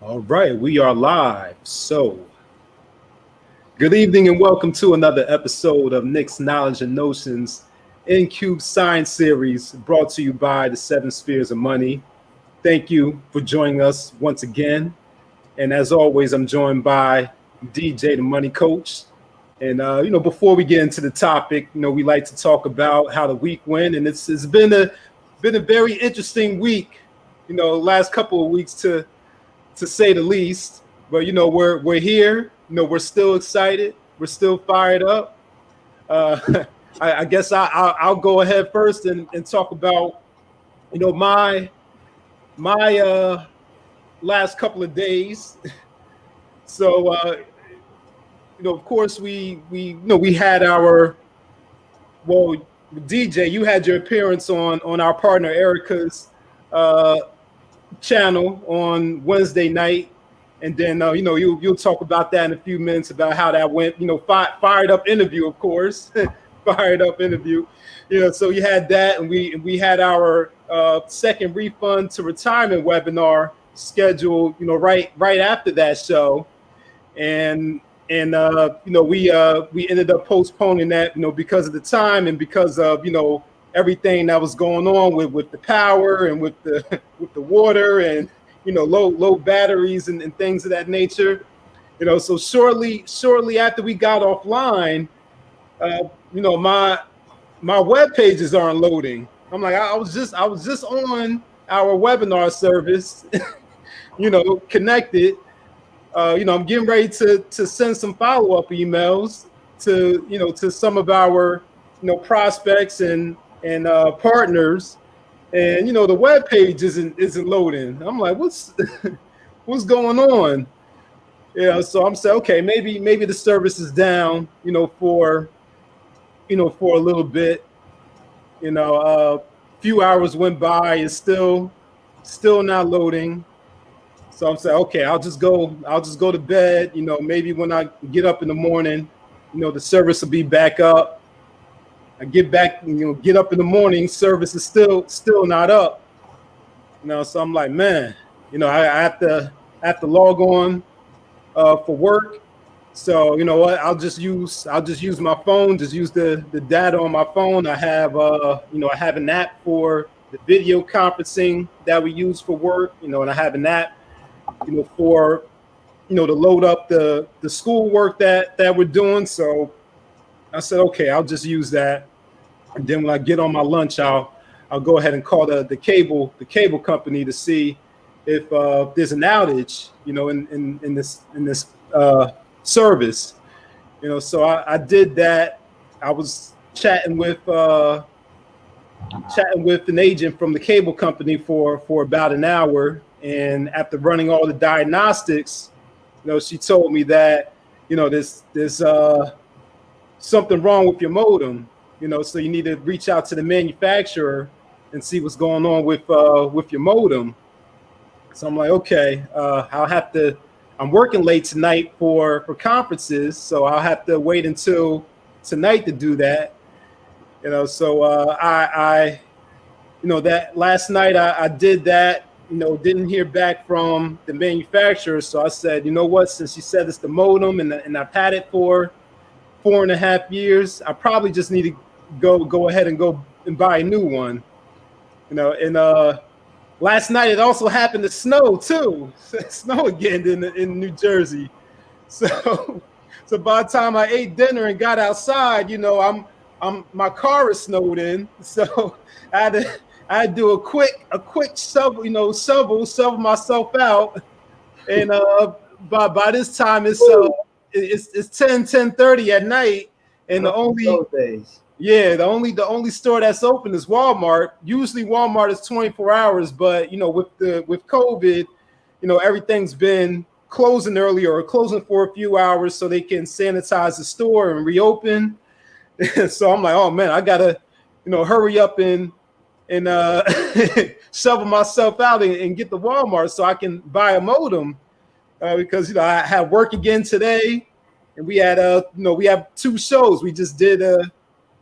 All right, we are live. So, good evening and welcome to another episode of Nick's Knowledge and Notions in Cube Science Series, brought to you by the Seven Spheres of Money. Thank you for joining us once again. And as always, I'm joined by DJ, the Money Coach. And before we get into the topic, we like to talk about how the week went, and it's been a very interesting week. Last couple of weeks to say the least. But we're here. We're still excited. We're still fired up. I guess I'll go ahead first and talk about my last couple of days. So of course we had our DJ. You had your appearance on our partner Erica's channel on Wednesday night, and then you'll talk about that in a few minutes about how that went. Fired up interview, of course. Fired up interview. So you had that, and we had our second refund to retirement webinar scheduled right after that show, and we ended up postponing that because of the time and because of everything that was going on with the power and with the water and low batteries and things of that nature. So shortly after we got offline, my web pages aren't loading. I'm like, I was just on our webinar service, connected. I'm getting ready to send some follow-up emails to some of our prospects and partners, and the web page isn't loading. I'm like, what's going on? So I'm saying, okay, maybe the service is down, for a little bit. A few hours went by, it's still not loading. So I'm saying, okay, I'll just go to bed. Maybe when I get up in the morning, the service will be back up. I get up in the morning, service is still not up. So I'm like, man, I have to log on for work. So what? I'll just use my phone. Just use the data on my phone. I have I have an app for the video conferencing that we use for work. And I have an app for to load up the schoolwork that we're doing. So I said, okay, I'll just use that. And then when I get on my lunch, I'll go ahead and call the cable company to see if there's an outage, in this service. So I did that. I was chatting with an agent from the cable company for about an hour, and after running all the diagnostics, she told me that there's something wrong with your modem. So you need to reach out to the manufacturer and see what's going on with your modem. So I'm like, okay, I'm working late tonight for conferences, so I'll have to wait until tonight to do that. So I that last night I did that, didn't hear back from the manufacturer. So I said, what, since you said it's the modem and I've had it for 4.5 years, I probably just need to go ahead and go and buy a new one. And last night it also happened to snow too. Snow again in New Jersey. So by the time I ate dinner and got outside, my car is snowed in. So I had to do a quick shovel myself out. And by this time it's 10:30 at night, and the only store that's open is Walmart. Usually Walmart is 24 hours, but with COVID, everything's been closing earlier or closing for a few hours so they can sanitize the store and reopen. So I'm like, oh man, I gotta hurry up and shovel myself out and get to Walmart so I can buy a modem, because I have work again today. And we had we have 2 shows. We just did a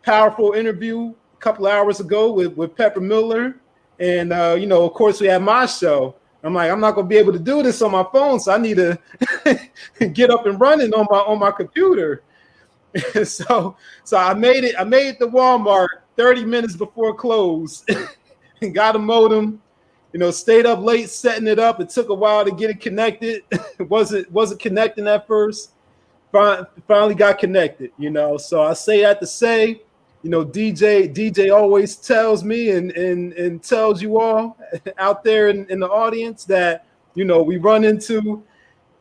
powerful interview a couple of hours ago with Pepper Miller, and of course we had my show. I'm like, I'm not gonna be able to do this on my phone, so I need to get up and running on my computer. so I made it to Walmart 30 minutes before close and got a modem. Stayed up late setting it up. It took a while to get it connected. It wasn't connecting at first. Finally got connected. So I say that to say, DJ always tells me and tells you all out there in the audience that we run into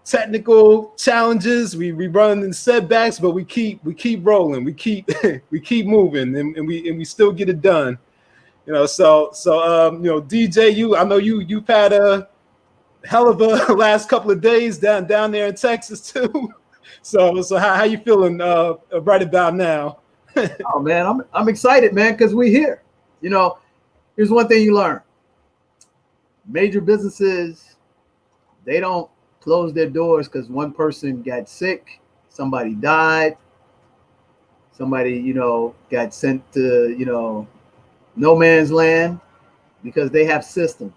technical challenges, we run into setbacks, but we keep rolling, we keep we keep moving, and we still get it done. So DJ, I know you've had a hell of a last couple of days down there in Texas too. So how you feeling right about now? Oh man, I'm excited, man, because we're here. Here's one thing you learn: major businesses, they don't close their doors because one person got sick, somebody died, somebody got sent to no man's land, because they have systems.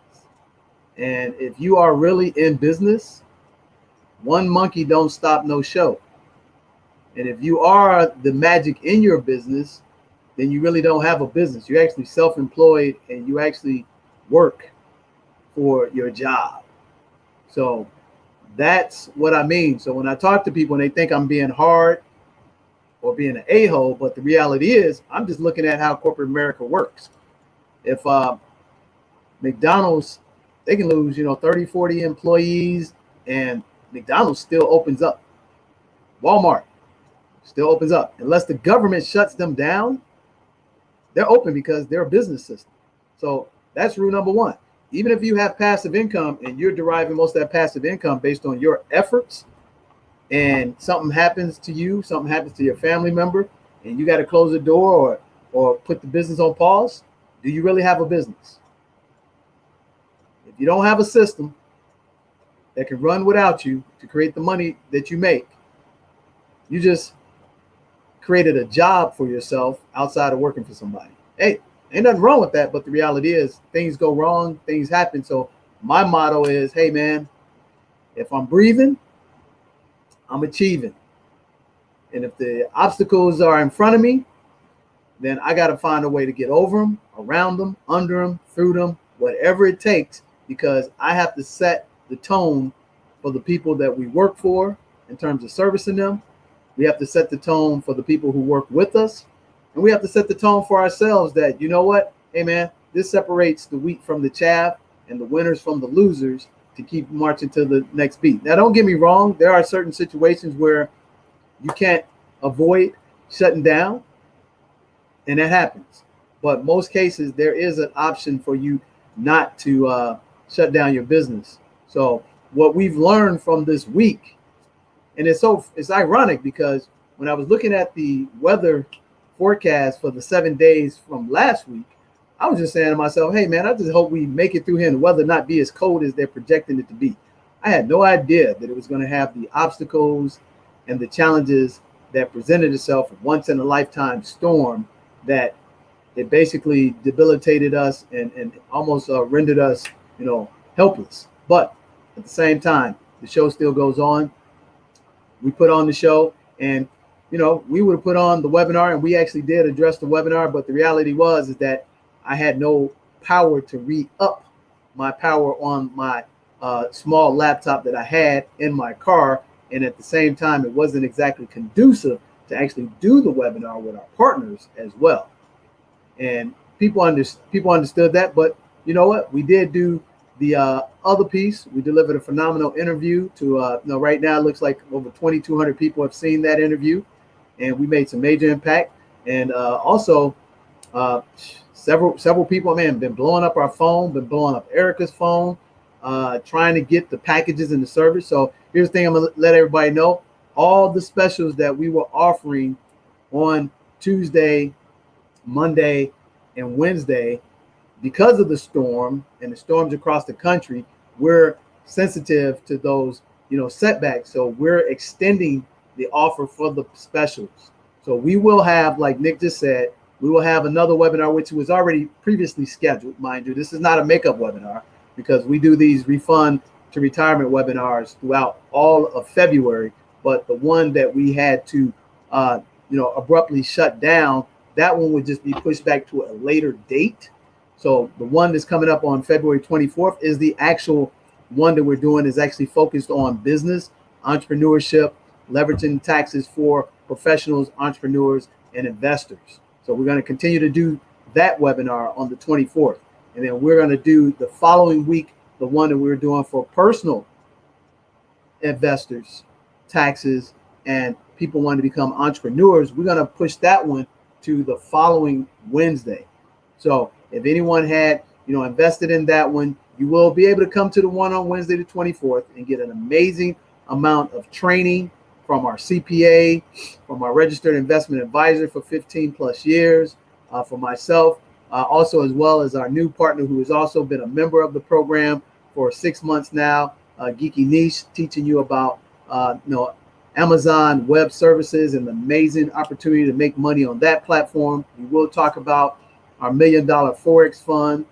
And if you are really in business, one monkey don't stop no show. And if you are the magic in your business, then you really don't have a business. You're actually self-employed, and you actually work for your job. So that's what I mean. So when I talk to people and they think I'm being hard or being an a-hole, but the reality is I'm just looking at how corporate America works. If McDonald's, they can lose 30, 40 employees, and McDonald's still opens up. Walmart still opens up. Unless the government shuts them down, they're open because they're a business system. So that's rule number one. Even if you have passive income and you're deriving most of that passive income based on your efforts, and something happens to you, something happens to your family member, and you got to close the door or put the business on pause, do you really have a business? If you don't have a system that can run without you to create the money that you make, you just created a job for yourself outside of working for somebody. Hey, ain't nothing wrong with that, but the reality is things go wrong, things happen. So my motto is, hey man, if I'm breathing, I'm achieving. And if the obstacles are in front of me, then I got to find a way to get over them, around them, under them, through them, whatever it takes, because I have to set the tone for the people that we work for in terms of servicing them. We have to set the tone for the people who work with us. And we have to set the tone for ourselves that, you know what, hey man, this separates the wheat from the chaff and the winners from the losers to keep marching to the next beat. Now, don't get me wrong. There are certain situations where you can't avoid shutting down, and that happens. But most cases, there is an option for you not to shut down your business. So what we've learned from this week, and it's ironic because when I was looking at the weather forecast for the 7 days from last week, I was just saying to myself, hey man, I just hope we make it through here and the weather not be as cold as they're projecting it to be. I had no idea that it was going to have the obstacles and the challenges that presented itself, once in a lifetime storm, that it basically debilitated us and almost rendered us, helpless. But at the same time, the show still goes on. We put on the show, and we would have put on the webinar, and we actually did address the webinar. But the reality is that I had no power to re-up my power on my small laptop that I had in my car, and at the same time, it wasn't exactly conducive to actually do the webinar with our partners as well. And people understood that, but you know what? We did do the other piece. We delivered a phenomenal interview to, right now it looks like over 2,200 people have seen that interview, and we made some major impact. And also several people, man, been blowing up our phone, been blowing up Erica's phone, trying to get the packages and the service. So here's the thing I'm gonna let everybody know: all the specials that we were offering on Tuesday, Monday, and Wednesday, because of the storm and the storms across the country, we're sensitive to those, setbacks. So we're extending the offer for the specials. So we will have, like Nick just said, we will have another webinar, which was already previously scheduled, mind you. This is not a makeup webinar. because we do these refund to retirement webinars throughout all of February. But the one that we had to, abruptly shut down, that one would just be pushed back to a later date. So the one that's coming up on February 24th is the actual one that we're doing, is actually focused on business, entrepreneurship, leveraging taxes for professionals, entrepreneurs, and investors. So we're going to continue to do that webinar on the 24th. And then we're going to do the following week, the one that we were doing for personal investors, taxes, and people wanting to become entrepreneurs. We're going to push that one to the following Wednesday. So if anyone had, invested in that one, you will be able to come to the one on Wednesday, the 24th, and get an amazing amount of training from our CPA, from our registered investment advisor for 15 plus years, for myself, also as well as our new partner who has also been a member of the program for 6 months now, Geeky Niche, teaching you about Amazon Web Services and the amazing opportunity to make money on that platform. We will talk about our $1 million Forex fund.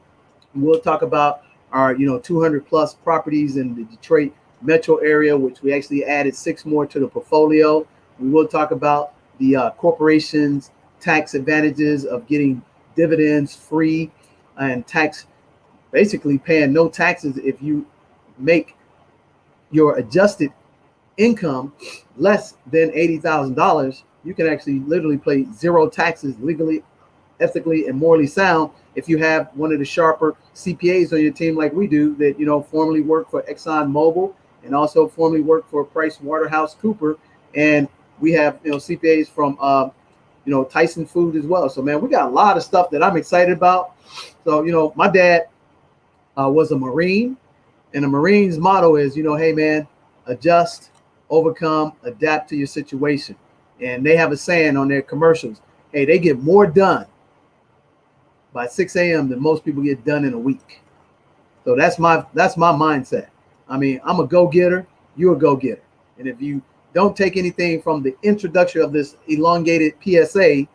We'll talk about our 200 plus properties in the Detroit metro area, which we actually added 6 more to the portfolio. We will talk about the corporation's tax advantages of getting dividends free and basically paying no taxes. If you make your adjusted income less than $80,000, you can actually literally pay 0 taxes legally, ethically, and morally sound if you have one of the sharper CPAs on your team like we do that, formerly worked for ExxonMobil and also formerly worked for PricewaterhouseCoopers. And we have, CPAs from, Tyson Foods as well. So, man, we got a lot of stuff that I'm excited about. So, my dad was a Marine, and a Marine's motto is, hey, man, adjust, overcome, adapt to your situation. And they have a saying on their commercials, hey, they get more done by 6 a.m. than most people get done in a week. So that's my mindset. I mean, I'm a go-getter, you're a go-getter. And if you don't take anything from the introduction of this elongated PSA,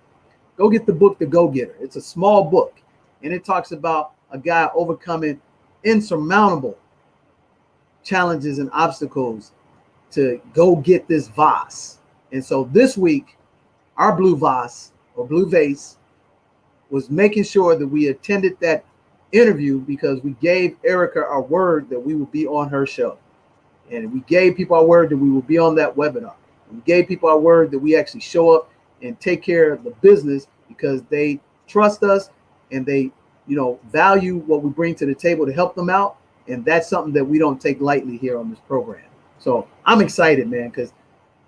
go get the book, The Go-Getter. It's a small book, and it talks about a guy overcoming insurmountable challenges and obstacles to go get this vase. And so this week, our blue vase or blue vase was making sure that we attended that interview because we gave Erica our word that we would be on her show. And we gave people our word that we will be on that webinar. We gave people our word that we actually show up and take care of the business because they trust us and they, value what we bring to the table to help them out. And that's something that we don't take lightly here on this program. So I'm excited, man, because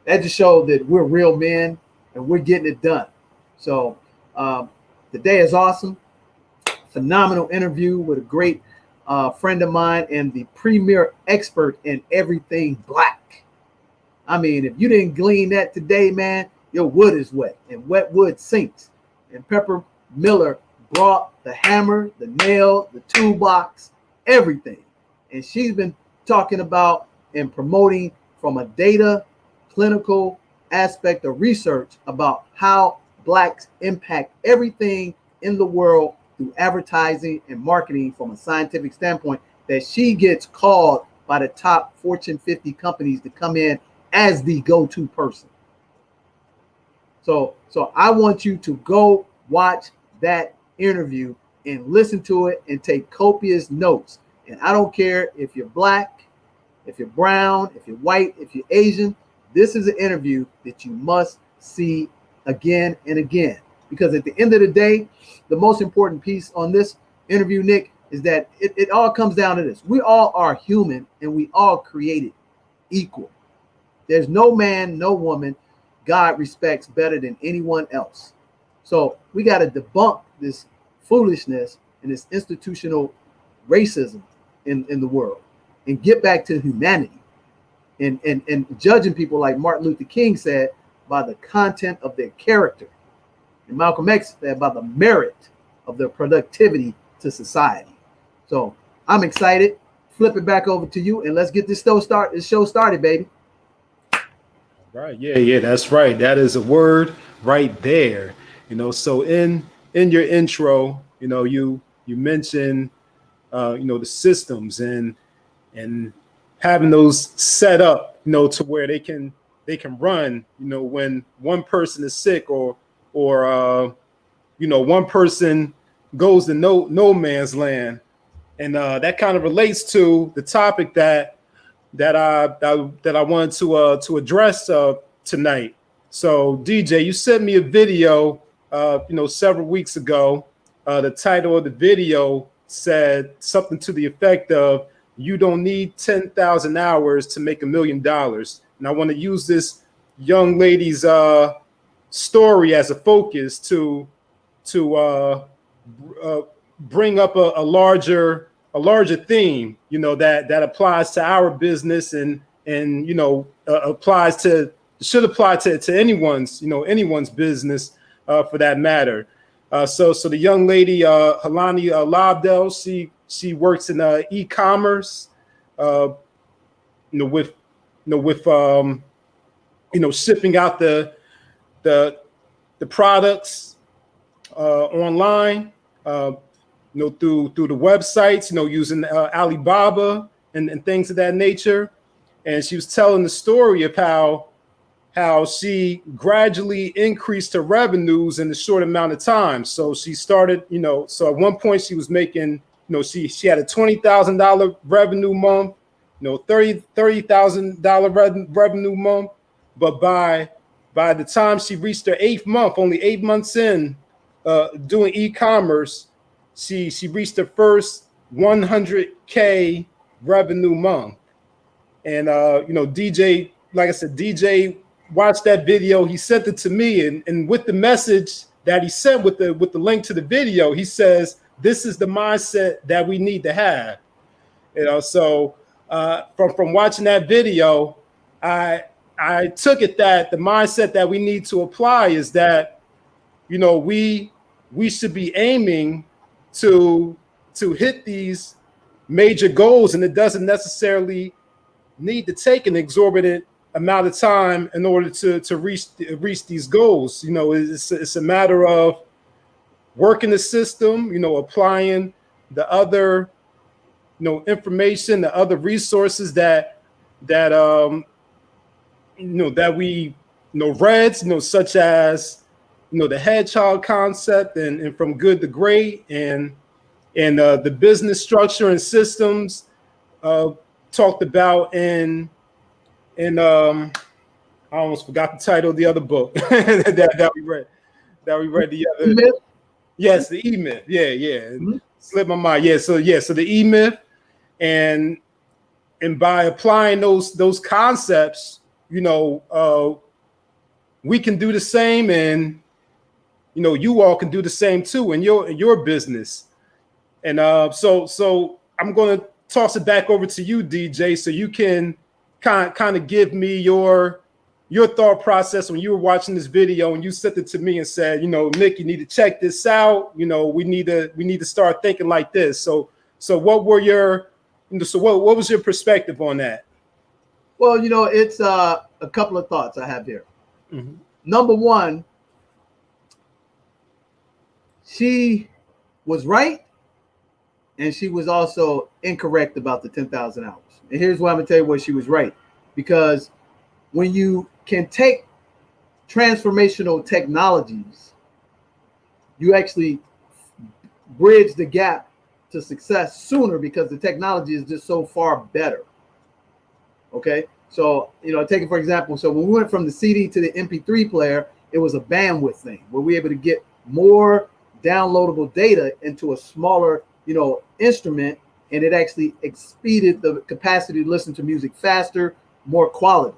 that just showed that we're real men and we're getting it done. So the day is awesome. Phenomenal interview with a great friend of mine and the premier expert in everything black. I mean, if you didn't glean that today, man, your wood is wet and wet wood sinks. And Pepper Miller brought the hammer, the nail, the toolbox, everything. And she's been talking about and promoting from a data clinical aspect of research about how blacks impact everything in the world through advertising and marketing from a scientific standpoint, that she gets called by the top Fortune 50 companies to come in as the go-to person. So I want you to go watch that interview and listen to it and take copious notes. And I don't care if you're black, if you're brown, if you're white, if you're Asian, this is an interview that you must see again and again. Because at the end of the day, the most important piece on this interview, Nick, is that it all comes down to this. We all are human and we all created equal. There's no man, no woman God respects better than anyone else. So we got to debunk this foolishness and this institutional racism in the world and get back to humanity and judging people, like Martin Luther King said, by the content of their character. And Malcolm X said by the merit of their productivity to society. So I'm excited. Flip it back over to you and let's get this show started, baby. Right. Yeah, that's right. That is a word right there. So in your intro, you mentioned, the systems and having those set up, to where they can run, when one person is sick or one person goes to no man's land. And that kind of relates to the topic that I wanted to address tonight. So DJ, you sent me a video several weeks ago. The title of the video said something to the effect of, "You don't need 10,000 hours to make $1 million." And I want to use this young lady's story as a focus to bring up a larger theme, that applies to our business and should apply to anyone's business for that matter. So the young lady, Helani Lobdell, she works in e-commerce, with shipping out the products online, through the websites, using Alibaba and things of that nature. And she was telling the story of how she gradually increased her revenues in a short amount of time. So she started, so at one point she was making, she had a $20,000 revenue month, $30,000 revenue month. But by the time she reached her 8th month, only 8 months in doing e-commerce, she reached her first 100K revenue month. And DJ, like I said, DJ watched that video. He sent it to me, and with the message that he sent with the link to the video, he says, "This is the mindset that we need to have." So from watching that video, I took it that the mindset that we need to apply is that, we should be aiming to hit these major goals, and it doesn't necessarily need to take an exorbitant amount of time in order to reach these goals. It's a matter of working the system, applying the other, information, the other resources that we read, such as the hedgehog concept and from good to great, and the business structure and systems talked about in I almost forgot the title of the other book that we read. The other, E-Myth? Yes, the E-Myth. Yeah. Mm-hmm. Slipped my mind. So the E-Myth, and by applying those concepts, we can do the same, and you all can do the same too in your business. And so I'm going to toss it back over to you, DJ, so you can kind of give me your thought process when you were watching this video and you sent it to me and said, Nick, you need to check this out. We need to start thinking like this. So what were your what was your perspective on that? Well, it's a couple of thoughts I have here. Mm-hmm. Number one, she was right, and she was also incorrect about the 10,000 hours. And here's why I'm gonna tell you where she was right. Because when you can take transformational technologies, you actually bridge the gap to success sooner because the technology is just so far better. Okay, so take it for example. So when we went from the CD to the MP3 player, it was a bandwidth thing where we were able to get more downloadable data into a smaller, instrument, and it actually expeded the capacity to listen to music faster, more quality.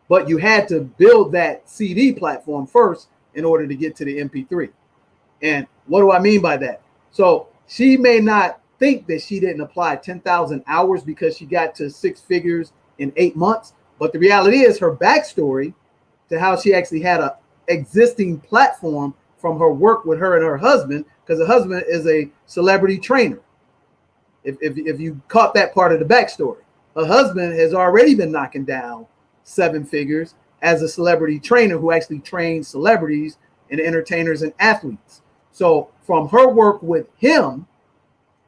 But you had to build that CD platform first in order to get to the MP3. And what do I mean by that? So she may not think that she didn't apply 10,000 hours because she got to 6 figures in 8 months. But the reality is her backstory to how she actually had a existing platform from her work with her and her husband, because the husband is a celebrity trainer. If you caught that part of the backstory, her husband has already been knocking down 7 figures as a celebrity trainer who actually trains celebrities and entertainers and athletes. So from her work with him,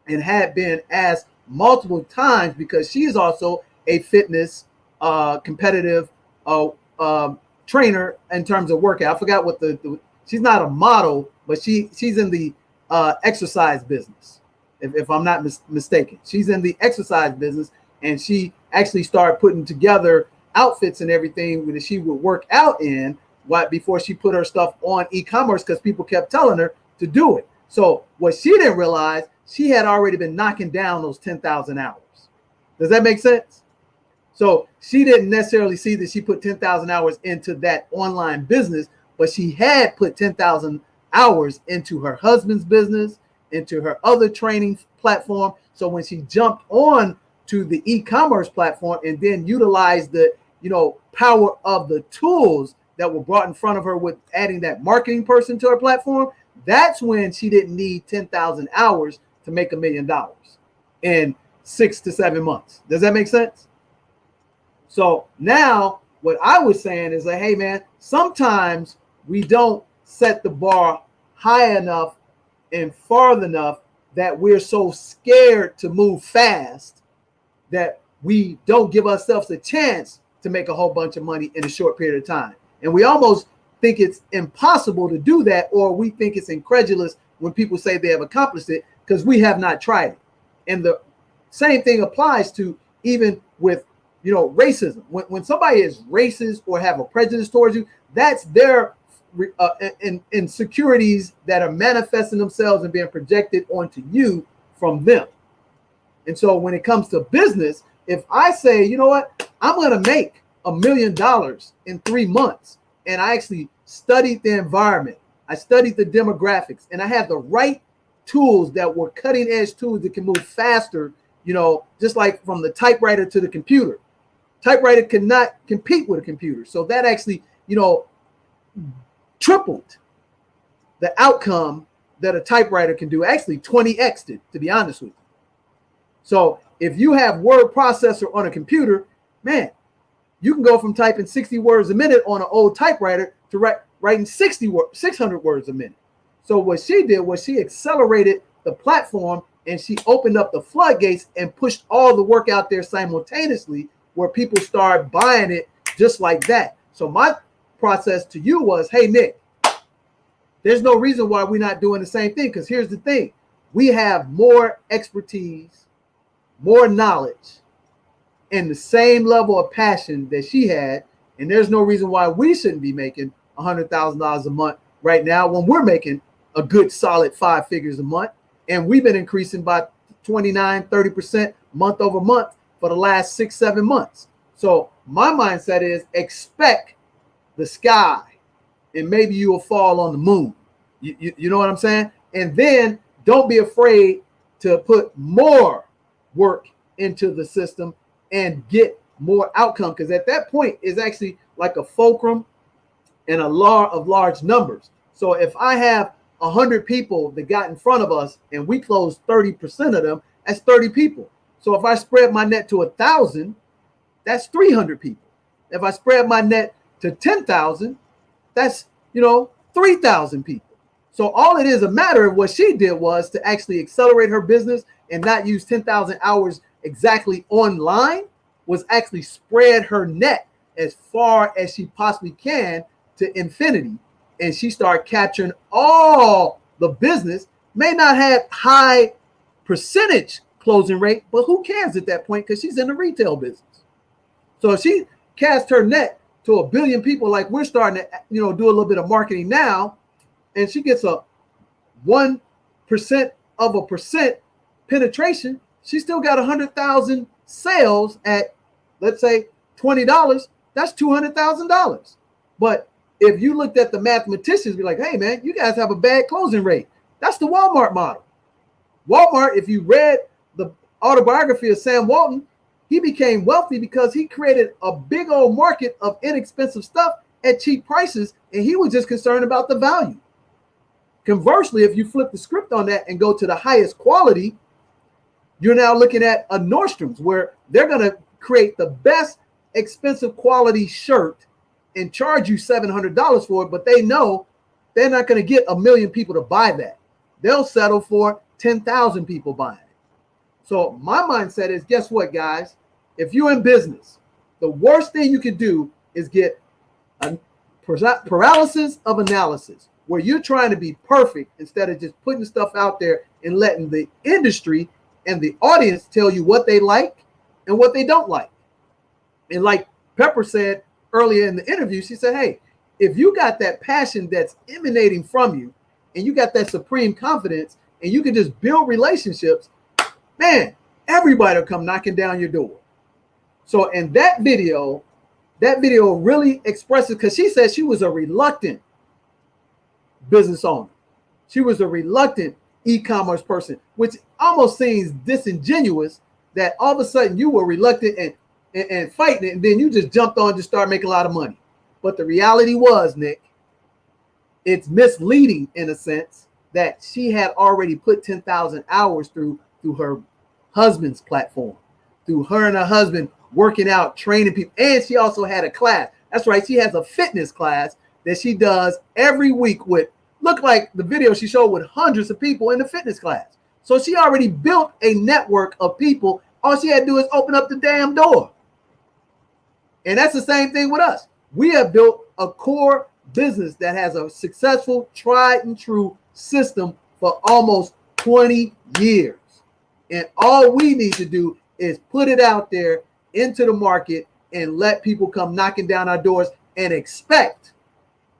and had been asked multiple times, because she is also a fitness competitive trainer in terms of workout. I forgot what she's not a model, but she's in the exercise business, if I'm not mistaken. She's in the exercise business, and she actually started putting together outfits and everything that she would work out in before she put her stuff on e-commerce, because people kept telling her to do it. So what she didn't realize, she had already been knocking down those 10,000 hours. Does that make sense? So she didn't necessarily see that she put 10,000 hours into that online business, but she had put 10,000 hours into her husband's business, into her other training platform. So when she jumped on to the e-commerce platform and then utilized the power of the tools that were brought in front of her with adding that marketing person to her platform, that's when she didn't need 10,000 hours to make $1 million in 6 to 7 months. Does that make sense? So now what I was saying is like, hey man, sometimes we don't set the bar high enough and far enough that we're so scared to move fast that we don't give ourselves a chance to make a whole bunch of money in a short period of time. And we almost think it's impossible to do that, or we think it's incredulous when people say they have accomplished it because we have not tried it. And the same thing applies to even with racism. When somebody is racist or have a prejudice towards you, that's their insecurities that are manifesting themselves and being projected onto you from them. And so when it comes to business, if I say, you know what, I'm going to make $1 million in 3 months, and I actually studied the environment, I studied the demographics, and I had the right tools that were cutting edge tools that can move faster, just like from the typewriter to the computer. Typewriter cannot compete with a computer. So that actually, tripled the outcome that a typewriter can do. Actually 20x'd it, to be honest with you. So if you have word processor on a computer, man, you can go from typing 60 words a minute on an old typewriter to writing 600 words a minute. So what she did was she accelerated the platform, and she opened up the floodgates and pushed all the work out there simultaneously, where people start buying it just like that. So my process to you was, hey, Nick, there's no reason why we're not doing the same thing, because here's the thing. We have more expertise, more knowledge, and the same level of passion that she had, and there's no reason why we shouldn't be making $100,000 a month right now when we're making a good solid 5 figures a month, and we've been increasing by 29-30% month over month for the last 6-7 months. So my mindset is expect the sky, and maybe you will fall on the moon. You know what I'm saying? And then don't be afraid to put more work into the system and get more outcome, because at that point is actually like a fulcrum and a law of large numbers. So if I have 100 people that got in front of us and we closed 30% of them, that's 30 people. So if I spread my net to 1,000, that's 300 people. If I spread my net to 10,000, that's 3,000 people. So all it is a matter of what she did was to actually accelerate her business and not use 10,000 hours exactly online, was actually spread her net as far as she possibly can to infinity. And she started capturing all the business. May not have high percentage closing rate, but who cares at that point, because she's in the retail business. So if she cast her net to 1 billion people, like we're starting to do a little bit of marketing now, and she gets a 1% of a percent penetration, she still got 100,000 sales at, let's say, $20. That's $200,000. But if you looked at the mathematicians, be like, hey man, you guys have a bad closing rate. That's the Walmart model. Walmart, if you read the autobiography of Sam Walton, he became wealthy because he created a big old market of inexpensive stuff at cheap prices, and he was just concerned about the value. Conversely, if you flip the script on that and go to the highest quality, you're now looking at a Nordstrom's, where they're going to create the best expensive quality shirt and charge you $700 for it, but they know they're not going to get 1 million people to buy that. They'll settle for 10,000 people buying it. So my mindset is, guess what, guys? If you're in business, the worst thing you can do is get a paralysis of analysis, where you're trying to be perfect instead of just putting stuff out there and letting the industry and the audience tell you what they like and what they don't like. And like Pepper said earlier in the interview, she said, hey, if you got that passion that's emanating from you and you got that supreme confidence and you can just build relationships, man, everybody will come knocking down your door. So in that video really expresses, because she said she was a reluctant business owner. She was a reluctant e-commerce person, which almost seems disingenuous that all of a sudden you were reluctant and fighting it, and then you just jumped on to start making a lot of money. But the reality was, Nick, it's misleading in a sense that she had already put 10,000 hours through her husband's platform, through her and her husband working out, training people. And she also had a class. That's right. She has a fitness class that she does every week with, look like the video she showed, with hundreds of people in the fitness class. So she already built a network of people. All she had to do is open up the damn door. And that's the same thing with us. We have built a core business that has a successful, tried and true system for almost 20 years. And all we need to do is put it out there into the market and let people come knocking down our doors and expect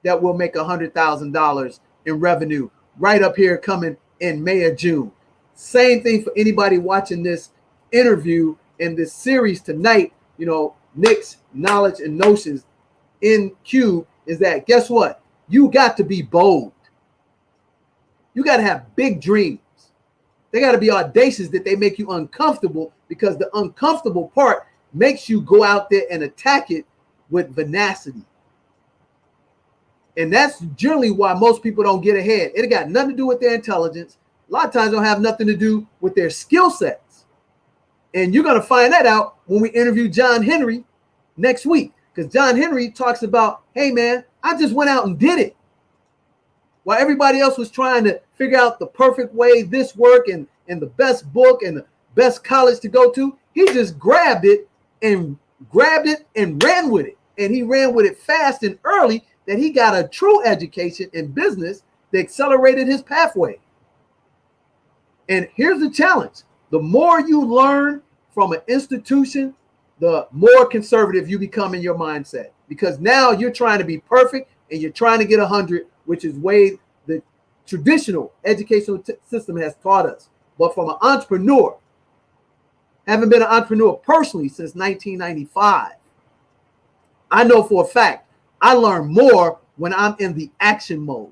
that we'll make $100,000 in revenue right up here coming in May or June. Same thing for anybody watching this interview in this series tonight. You know, Nick's knowledge and notions in Cube is that, guess what? You got to be bold. You got to have big dreams. They got to be audacious, that they make you uncomfortable, because the uncomfortable part makes you go out there and attack it with tenacity. And that's generally why most people don't get ahead. It got nothing to do with their intelligence. A lot of times don't have nothing to do with their skill sets. And you're going to find that out when we interview John Henry next week. Because John Henry talks about, hey, man, I just went out and did it. While everybody else was trying to figure out the perfect way this worked and the best book and the best college to go to, he just grabbed it and ran with it. And he ran with it fast and early, that he got a true education in business that accelerated his pathway. And here's the challenge. The more you learn from an institution, the more conservative you become in your mindset, because now you're trying to be perfect and you're trying to get 100, which is way the traditional educational system has taught us. But from an entrepreneur, having been an entrepreneur personally since 1995, I know for a fact I learn more when I'm in the action mode.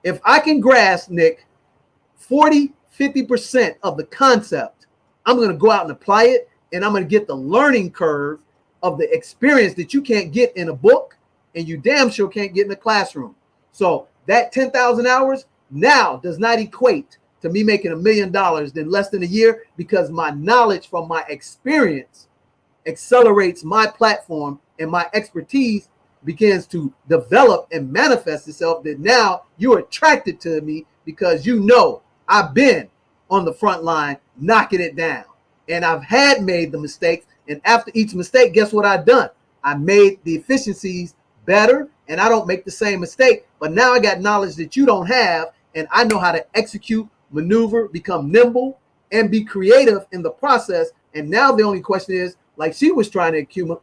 If I can grasp, Nick, 40-50% of the concept, I'm going to go out and apply it, and I'm going to get the learning curve of the experience that you can't get in a book, and you damn sure can't get in a classroom. So that 10,000 hours now does not equate to me making $1 million in less than a year, because my knowledge from my experience accelerates my platform, and my expertise begins to develop and manifest itself, that now you're attracted to me because you know I've been on the front line knocking it down. And I've had made the mistakes. And after each mistake, guess what I've done? I made the efficiencies better, and I don't make the same mistake. But now I got knowledge that you don't have, and I know how to execute, maneuver, become nimble, and be creative in the process. And now the only question is, like she was trying to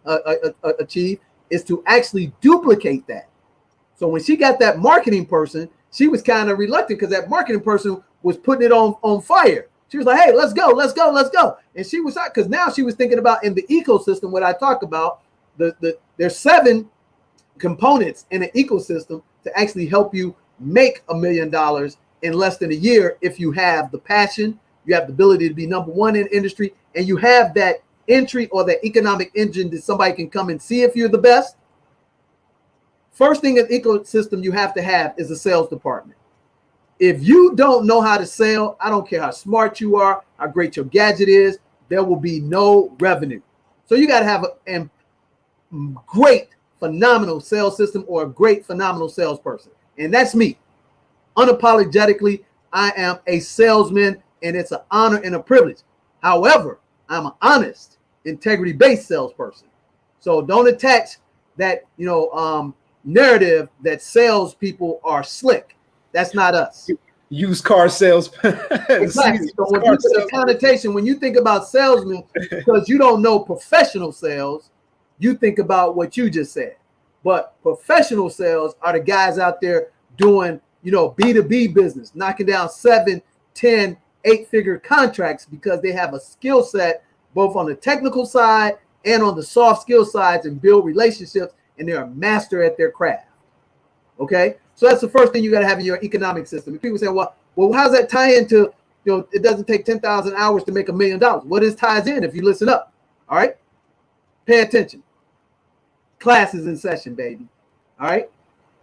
achieve, is to actually duplicate that. So when she got that marketing person, she was kind of reluctant, because that marketing person was putting it on fire. She was like, hey, let's go. And she was, because now she was thinking about in the ecosystem, what I talk about, there's 7 components in an ecosystem to actually help you make $1 million in less than a year, if you have the passion, you have the ability to be number one in industry, and you have that entry or that economic engine that somebody can come and see if you're the best. First thing in the ecosystem you have to have is a sales department. If you don't know how to sell, I don't care how smart you are, how great your gadget is, there will be no revenue. So you got to have a great, phenomenal sales system, or a great, phenomenal salesperson. And that's me. Unapologetically, I am a salesman, and it's an honor and a privilege. However, I'm an honest, integrity-based salesperson. So don't attach that, narrative that salespeople are slick. That's not us. Used car sales. Exactly. So when you think the connotation, when you think about salesmen, because you don't know professional sales, you think about what you just said. But professional sales are the guys out there doing, B2B business, knocking down 7, 10, 8-figure contracts because they have a skill set both on the technical side and on the soft skill sides and build relationships, and they're a master at their craft. Okay, so that's the first thing you got to have in your economic system. And people say, well, how does that tie into, it doesn't take 10,000 hours to make $1 million. What this ties in, if you listen up, all right, pay attention. Class is in session, baby. All right,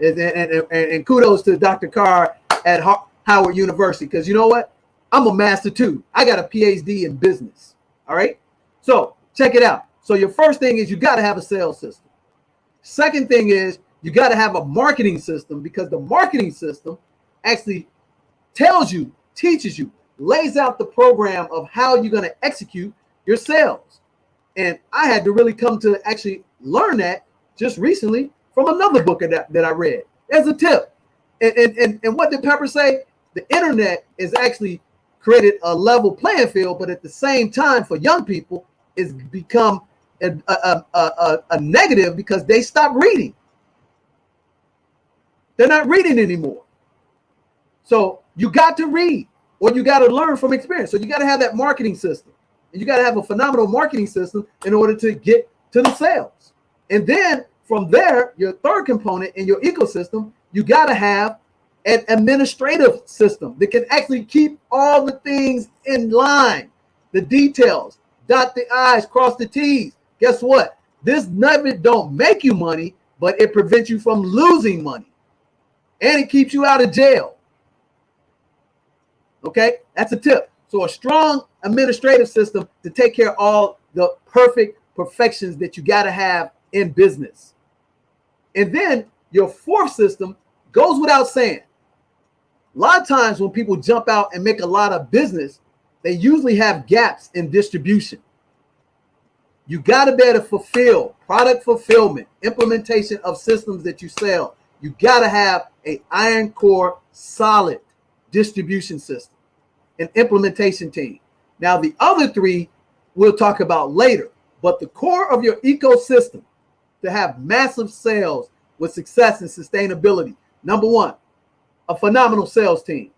and kudos to Dr. Carr at Howard University, because you know what? I'm a master too. I got a PhD in business. All right, so check it out. So your first thing is you got to have a sales system. Second thing is you got to have a marketing system, because the marketing system actually tells you, teaches you, lays out the program of how you're going to execute your sales. And I had to really come to actually learn that just recently from another book that I read as a tip. And what did Pepper say? The internet is actually created a level playing field, but at the same time for young people it's become a negative because they stop reading. They're not reading anymore. So you got to read, or you got to learn from experience. So you got to have that marketing system, and you got to have a phenomenal marketing system in order to get to the sales. And then from there, your third component in your ecosystem, you got to have an administrative system that can actually keep all the things in line, the details, dot the I's, cross the T's. Guess what? This nugget don't make you money, but it prevents you from losing money. And it keeps you out of jail. Okay, that's a tip. So a strong administrative system to take care of all the perfect perfections that you got to have in business. And then your fourth system goes without saying. A lot of times when people jump out and make a lot of business, they usually have gaps in distribution. You got to be able to fulfill product fulfillment, implementation of systems that you sell. You got to have an iron core, solid distribution system, an implementation team. Now, the other three we'll talk about later, but the core of your ecosystem to have massive sales with success and sustainability. Number one, a phenomenal sales team.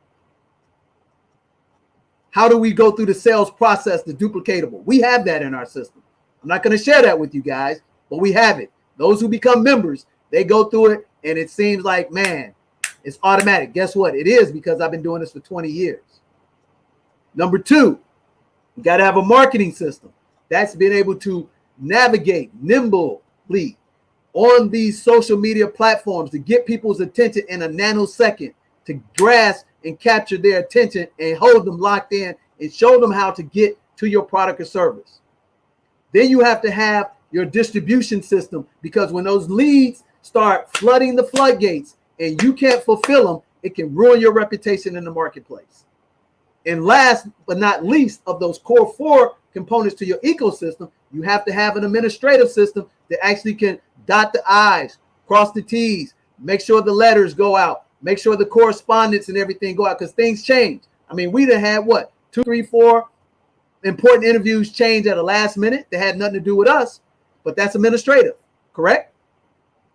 How do we go through the sales process, the duplicatable? We have that in our system. I'm not going to share that with you guys, but we have it. Those who become members, they go through it, and it seems like, man, it's automatic. Guess what? It is, because I've been doing this for 20 years. Number two, you got to have a marketing system. That's been able to navigate nimbly on these social media platforms to get people's attention in a nanosecond, to grasp and capture their attention and hold them locked in and show them how to get to your product or service. Then you have to have your distribution system, because when those leads start flooding the floodgates and you can't fulfill them, it can ruin your reputation in the marketplace. And last but not least of those core four components to your ecosystem, you have to have an administrative system that actually can dot the I's, cross the T's, make sure the letters go out, make sure the correspondence and everything go out, because things change. I mean, we done had what, 2, 3, 4 important interviews change at the last minute that had nothing to do with us, but that's administrative, correct?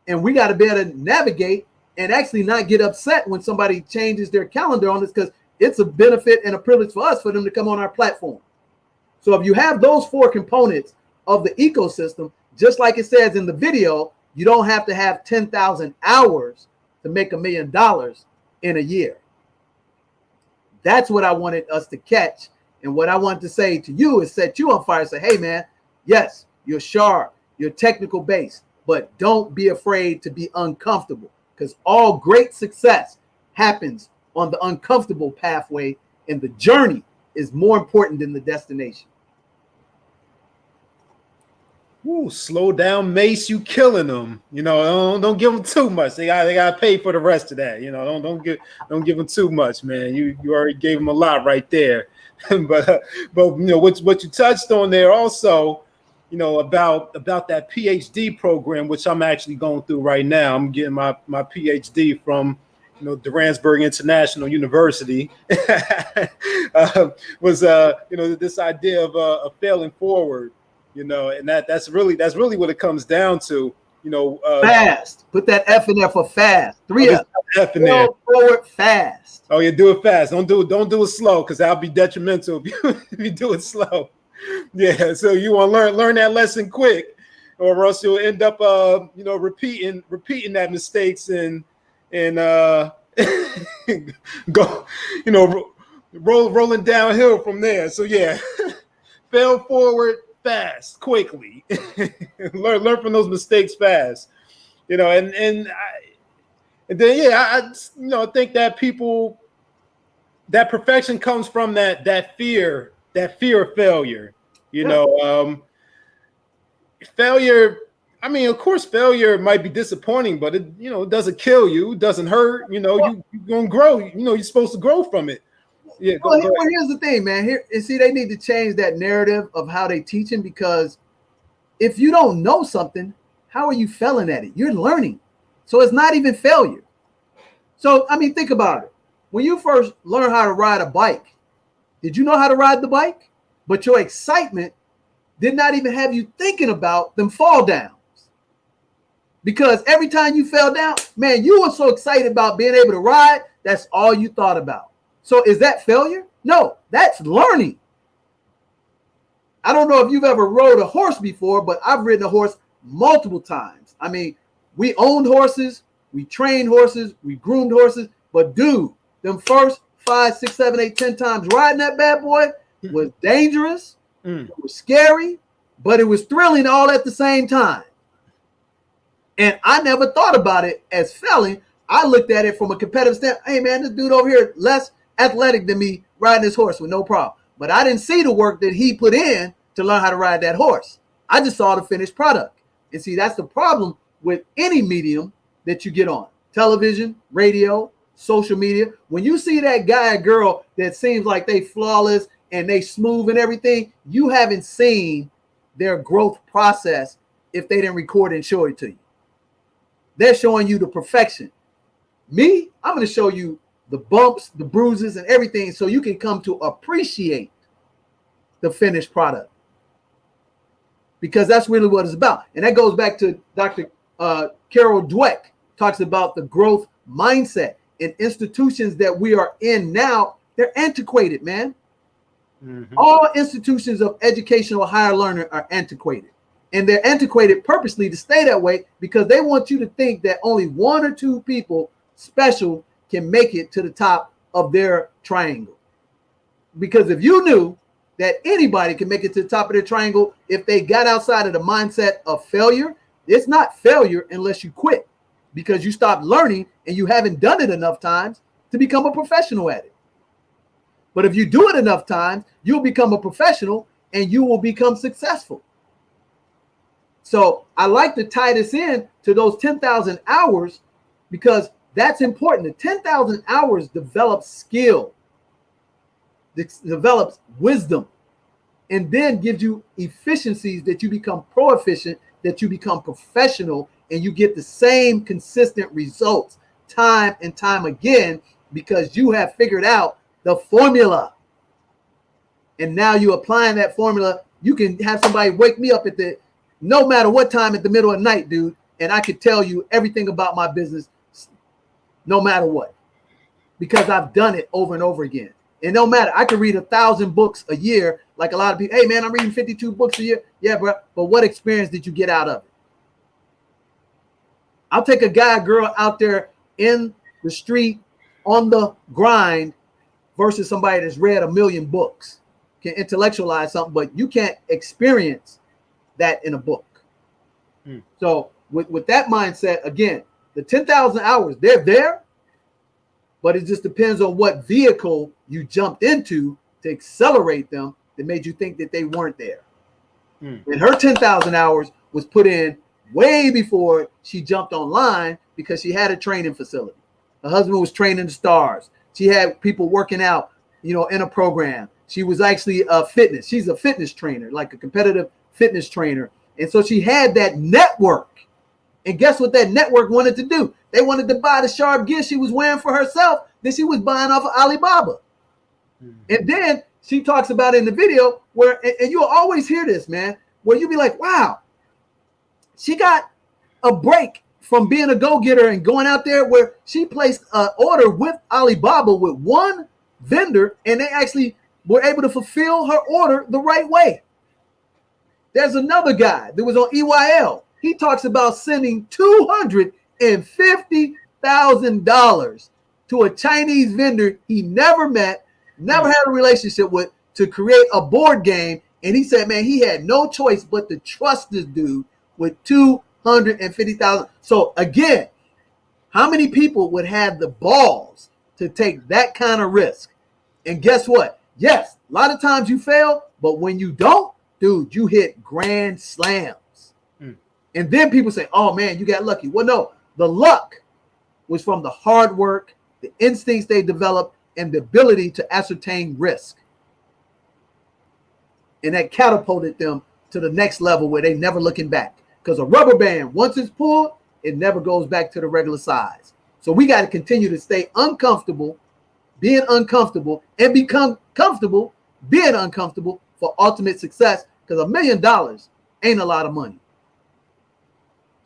And we got to be able to navigate and actually not get upset when somebody changes their calendar on us, because it's a benefit and a privilege for us for them to come on our platform. So if you have those four components of the ecosystem, just like it says in the video, you don't have to have 10,000 hours to make $1 million in a year. That's what I wanted us to catch. And what I want to say to you is set you on fire. Say, hey, man, yes, you're sharp, you're technical based, but don't be afraid to be uncomfortable, because all great success happens on the uncomfortable pathway, and the journey is more important than the destination. Ooh, slow down, Mace. You killing them. Don't give them too much. They got to pay for the rest of that. Don't give them too much, man. You already gave them a lot right there. but what you touched on there also, about that PhD program, which I'm actually going through right now. I'm getting my PhD from Duransburg International University. Was this idea of failing forward, and that's really what it comes down to. Fast. Put that F in there for fast. 3 F in there. Forward fast. Oh, you do it fast. Don't do it slow, because that'll be detrimental if you do it slow. Yeah. So you want to learn that lesson quick, or else you'll end up repeating that mistakes and go rolling downhill from there. So yeah, fail forward fast, quickly. learn from those mistakes fast. And then I think that people, that perfection comes from that fear of failure. Failure. I mean, of course, failure might be disappointing, but it doesn't kill you, it doesn't hurt. You're gonna grow. You're supposed to grow from it. Yeah. Well, here's the thing, man. They need to change that narrative of how they teaching, because if you don't know something, how are you failing at it? You're learning, so it's not even failure. So I mean, think about it. When you first learn how to ride a bike, did you know how to ride the bike? But your excitement did not even have you thinking about them fall downs. Because every time you fell down, man, you were so excited about being able to ride, that's all you thought about. So is that failure? No, that's learning. I don't know if you've ever rode a horse before, but I've ridden a horse multiple times. I mean, we owned horses, we trained horses, we groomed horses, but dude, them first 5, 6, 7, 8, 10 times riding that bad boy was dangerous. It was scary, but it was thrilling all at the same time. And I never thought about it as failing. I looked at it from a competitive standpoint. Hey, man, this dude over here less athletic than me riding this horse with no problem. But I didn't see the work that he put in to learn how to ride that horse. I just saw the finished product. And see, that's the problem with any medium that you get on. Television, radio, social media. When you see that guy or girl that seems like they flawless and they smooth and everything, you haven't seen their growth process if they didn't record and show it to you. They're showing you the perfection. Me, I'm going to show you the bumps, the bruises, and everything so you can come to appreciate the finished product. Because that's really what it's about. And that goes back to Dr. Carol Dweck, talks about the growth mindset. And institutions that we are in now, they're antiquated, man. Mm-hmm. All institutions of educational higher learning are antiquated. And they're antiquated purposely to stay that way, because they want you to think that only 1 or 2 people special can make it to the top of their triangle. Because if you knew that anybody can make it to the top of their triangle if they got outside of the mindset of failure, it's not failure unless you quit, because you stopped learning and you haven't done it enough times to become a professional at it. But if you do it enough times, you'll become a professional and you will become successful. So I like to tie this in to those 10,000 hours, because that's important. The 10,000 hours develops skill, develops wisdom, and then gives you efficiencies that you become proficient, that you become professional, and you get the same consistent results time and time again, because you have figured out the formula. And now you're applying that formula. You can have somebody wake me up no matter what time at the middle of the night, dude, and I could tell you everything about my business no matter what, because I've done it over and over again. And no matter, I could read 1,000 books a year, like a lot of people. Hey, man, I'm reading 52 books a year. Yeah, bro, but what experience did you get out of it? I'll take a guy or girl out there in the street on the grind versus somebody that's read 1 million books, can intellectualize something, but you can't experience that in a book. So with that mindset, again, the 10,000 hours, they're there, but it just depends on what vehicle you jumped into to accelerate them that made you think that they weren't there. And her 10,000 hours was put in way before she jumped online, because she had a training facility. Her husband was training the stars. She had people working out, in a program. She was actually a fitness. She's a fitness trainer, like a competitive fitness trainer. And so she had that network. And guess what that network wanted to do? They wanted to buy the sharp gear she was wearing for herself that she was buying off of Alibaba. And then she talks about in the video where, and you'll always hear this, man, where you'll be like, wow, she got a break from being a go-getter and going out there where she placed an order with Alibaba with one vendor, and they actually were able to fulfill her order the right way. There's another guy that was on EYL. He talks about sending $250,000 to a Chinese vendor he never met, never had a relationship with, to create a board game. And he said, man, he had no choice but to trust this dude with $250,000. So again, how many people would have the balls to take that kind of risk? And guess what? Yes, a lot of times you fail, but when you don't, dude, you hit grand slams. And then people say, oh man, you got lucky. Well, no, the luck was from the hard work, the instincts they developed, and the ability to ascertain risk. And that catapulted them to the next level where they never looking back. Because a rubber band, once it's pulled, it never goes back to the regular size. So we got to continue to stay uncomfortable, being uncomfortable, and become comfortable being uncomfortable for ultimate success. Because $1 million ain't a lot of money.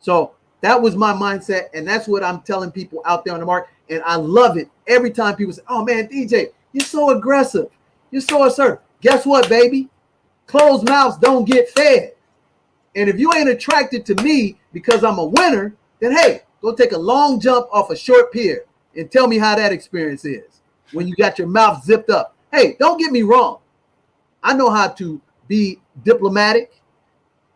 So that was my mindset, and that's what I'm telling people out there on the market. And I love it every time people say, oh man, DJ, you're so aggressive. You're so assertive. Guess what, baby? Closed mouths don't get fed. And if you ain't attracted to me because I'm a winner, then hey, go take a long jump off a short pier and tell me how that experience is when you got your mouth zipped up. Hey, don't get me wrong. I know how to be diplomatic.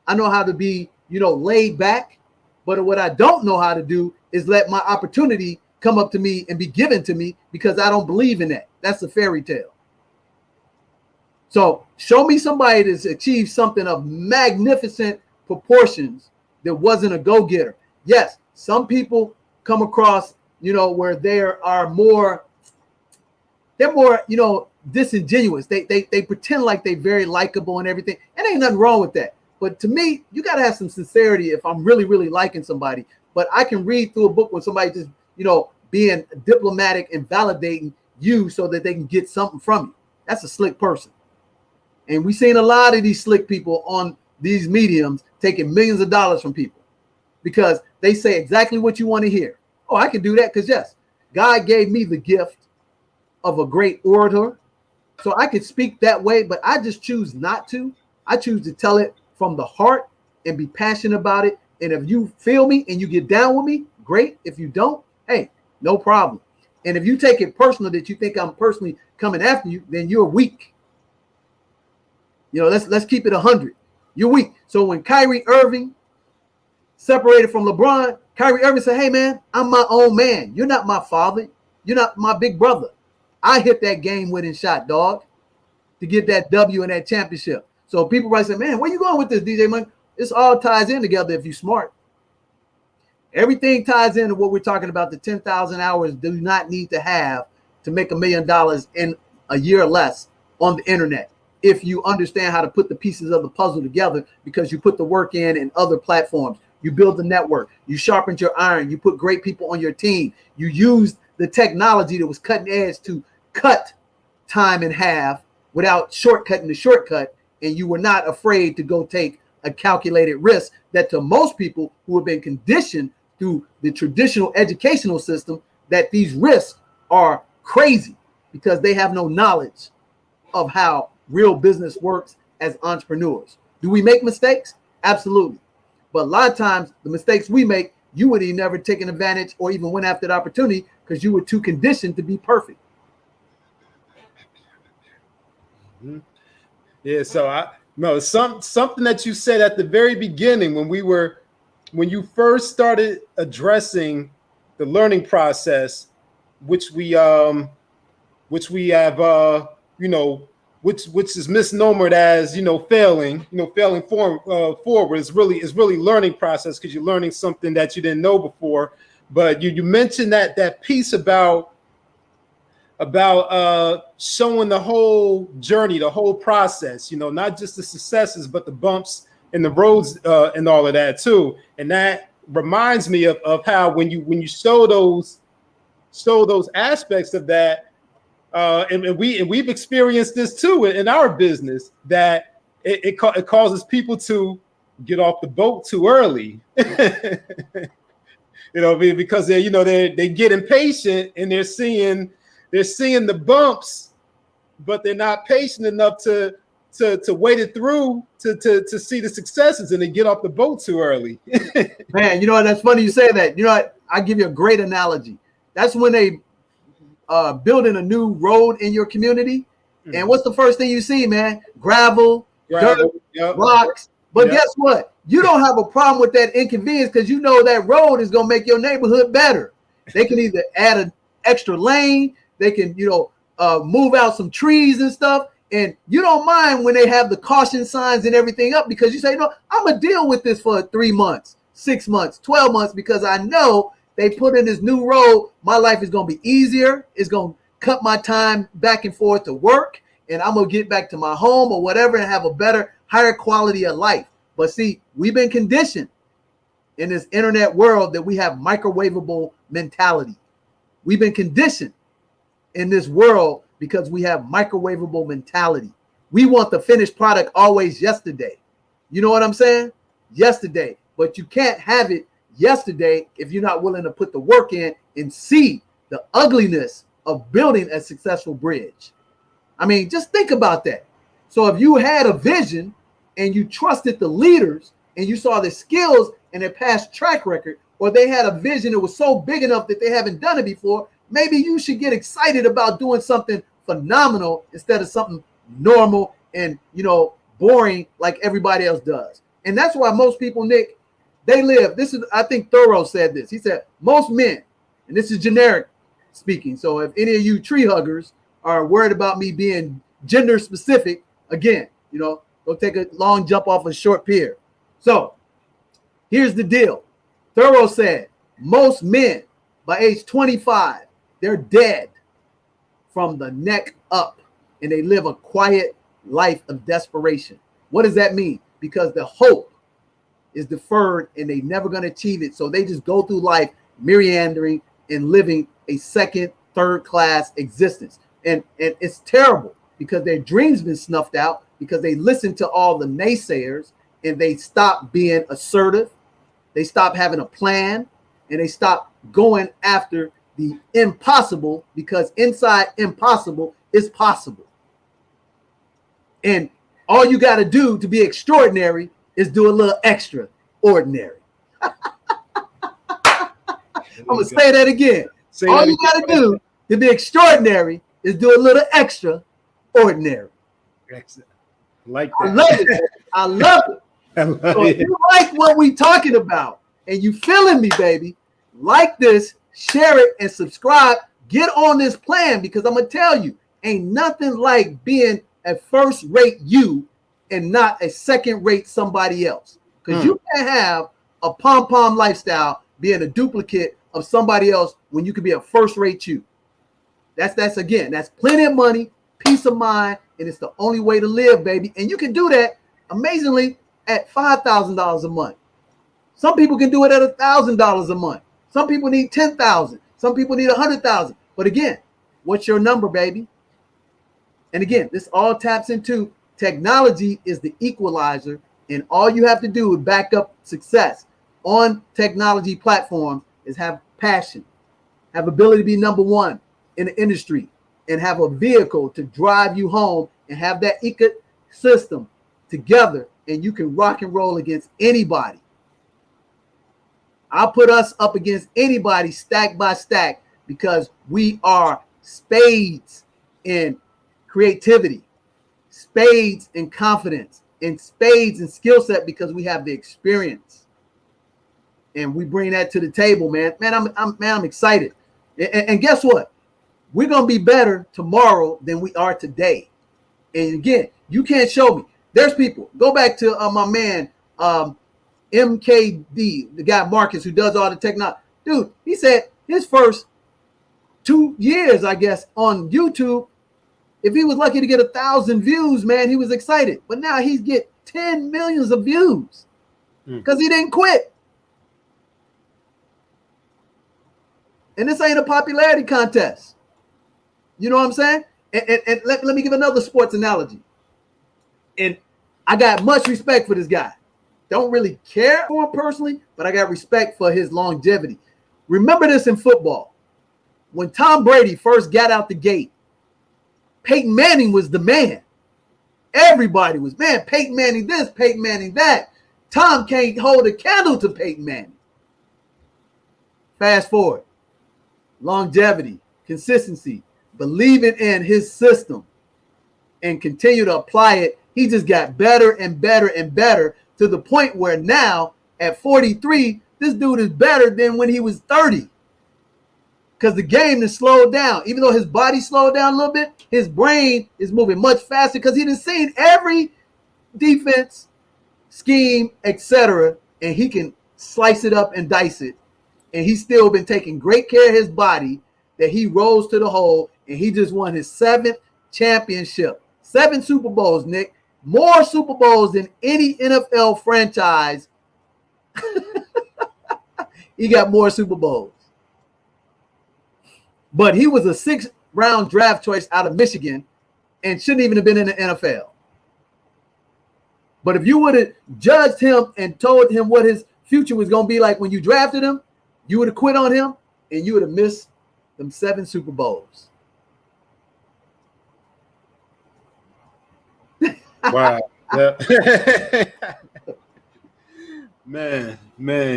I know how to be, laid back. But what I don't know how to do is let my opportunity come up to me and be given to me, because I don't believe in that. That's a fairy tale. So show me somebody that's achieved something of magnificent proportions that wasn't a go-getter. Yes, some people come across, where they're more disingenuous. They pretend like they're very likable and everything. And ain't nothing wrong with that. But to me, you got to have some sincerity if I'm really, really liking somebody. But I can read through a book when somebody just, being diplomatic and validating you so that they can get something from you. That's a slick person. And we've seen a lot of these slick people on these mediums taking millions of dollars from people because they say exactly what you want to hear. Oh, I can do that because, yes, God gave me the gift of a great orator. So I could speak that way, but I just choose not to. I choose to tell it from the heart and be passionate about it. And if you feel me and you get down with me, great. If you don't, hey, no problem. And if you take it personal that you think I'm personally coming after you, then you're weak. Let's keep it 100. You're weak. So when Kyrie Irving separated from LeBron, Kyrie Irving said, hey man, I'm my own man. You're not my father. You're not my big brother. I hit that game-winning shot, dog, to get that W and that championship. So people might say, man, where you going with this, DJ Money? This all ties in together if you're smart. Everything ties into what we're talking about. The 10,000 hours do not need to have to make $1 million in a year or less on the internet. If you understand how to put the pieces of the puzzle together, because you put the work in other platforms, you build the network, you sharpened your iron, you put great people on your team, you used the technology that was cutting edge to cut time in half without shortcutting the shortcut. And you were not afraid to go take a calculated risk that to most people who have been conditioned through the traditional educational system, that these risks are crazy because they have no knowledge of how real business works as entrepreneurs. Do we make mistakes? Absolutely. But a lot of times the mistakes we make, you would have never taken advantage or even went after the opportunity because you were too conditioned to be perfect. Mm-hmm. Yeah, so something that you said at the very beginning when you first started addressing the learning process, which we have which is misnomered as failing forward is really learning process because you're learning something that you didn't know before. But you mentioned that piece about about showing the whole journey, the whole process, you know, not just the successes, but the bumps and the roads and all of that too. And that reminds me of how when you show those aspects of that, and we've experienced this too in our business, that it causes people to get off the boat too early. You know, because they get impatient and they're seeing the bumps, but they're not patient enough to wait it through to see the successes, and they get off the boat too early. Man, you know what? That's funny you say that. You know what? I give you a great analogy. That's when they building a new road in your community, and what's the first thing you see, man? Gravel, dirt, yep, rocks. But yep. Guess what? You don't have a problem with that inconvenience because you know that road is going to make your neighborhood better. They can either add an extra lane, they can, move out some trees and stuff, and you don't mind when they have the caution signs and everything up because you say, no, I'm going to deal with this for 3 months, 6 months, 12 months because I know they put in this new road. My life is going to be easier. It's going to cut my time back and forth to work, and I'm going to get back to my home or whatever and have a better, higher quality of life. But see, we've been conditioned in this internet world that we have microwavable mentality. We've been conditioned in this world because we have microwavable mentality. We want the finished product always yesterday. You know what I'm saying? Yesterday. But you can't have it yesterday if you're not willing to put the work in and see the ugliness of building a successful bridge. I mean, just think about that. So if you had a vision and you trusted the leaders and you saw their skills and their past track record, or they had a vision that was so big enough that they haven't done it before, maybe you should get excited about doing something phenomenal instead of something normal and, boring like everybody else does. And that's why most people, Nick, they live. I think Thoreau said this. He said, most men, and this is generic speaking. So if any of you tree huggers are worried about me being gender specific, again, go take a long jump off a short pier. So here's the deal. Thoreau said, most men by age 25, they're dead from the neck up, and they live a quiet life of desperation. What does that mean? Because the hope is deferred and they never going to achieve it. So they just go through life meandering and living a second, third class existence. And it's terrible because their dreams been snuffed out because they listen to all the naysayers and they stop being assertive. They stop having a plan and they stop going after the impossible because inside impossible is possible. And all you got to do to be extraordinary is do a little extra ordinary. I'm going to say that again. All you got to do to be extraordinary is do a little extra ordinary. Excellent. Like that. I love it. I love it. So if you like what we talking about and you feeling me, baby, like this, share it, and subscribe. Get on this plan because I'm going to tell you, ain't nothing like being a first-rate you and not a second-rate somebody else. Because you can't have a pom-pom lifestyle being a duplicate of somebody else when you can be a first-rate you. That's plenty of money, peace of mind, and it's the only way to live, baby. And you can do that amazingly at $5,000 a month. Some people can do it at $1,000 a month. Some people need 10,000. Some people need 100,000. But again, what's your number, baby? And again, this all taps into technology is the equalizer, and all you have to do to back up success on technology platforms is have passion, have ability to be number one in the industry, and have a vehicle to drive you home and have that ecosystem together, and you can rock and roll against anybody. I'll put us up against anybody stack by stack because we are spades in creativity, spades in confidence, and spades in skill set because we have the experience. And we bring that to the table, man. I'm excited. And guess what? We're going to be better tomorrow than we are today. And again, you can't show me. There's people. Go back to my man, MKD, the guy Marcus who does all the technology. Dude, he said his first 2 years, I guess, on YouTube. If he was lucky to get 1,000 views, man, he was excited. But now he's get 10 millions of views because he didn't quit. And this ain't a popularity contest. You know what I'm saying? And let me give another sports analogy. And I got much respect for this guy. Don't really care for him personally, but I got respect for his longevity. Remember this in football. When Tom Brady first got out the gate, Peyton Manning was the man. Everybody was, man, Peyton Manning this, Peyton Manning that. Tom can't hold a candle to Peyton Manning. Fast forward. Longevity, consistency, believing in his system, and continue to apply it. He just got better and better and better to the point where now at 43, this dude is better than when he was 30. Because the game has slowed down. Even though his body slowed down a little bit, his brain is moving much faster because he done seen every defense, scheme, etc. And he can slice it up and dice it. And he's still been taking great care of his body that he rose to the hole. And he just won his 7th championship. 7 Super Bowls, Nick. More Super Bowls than any NFL franchise. He got more Super Bowls. But he was a 6th-round draft choice out of Michigan and shouldn't even have been in the NFL. But if you would have judged him and told him what his future was going to be like when you drafted him, you would have quit on him and you would have missed them 7 Super Bowls. Wow. Yeah. man,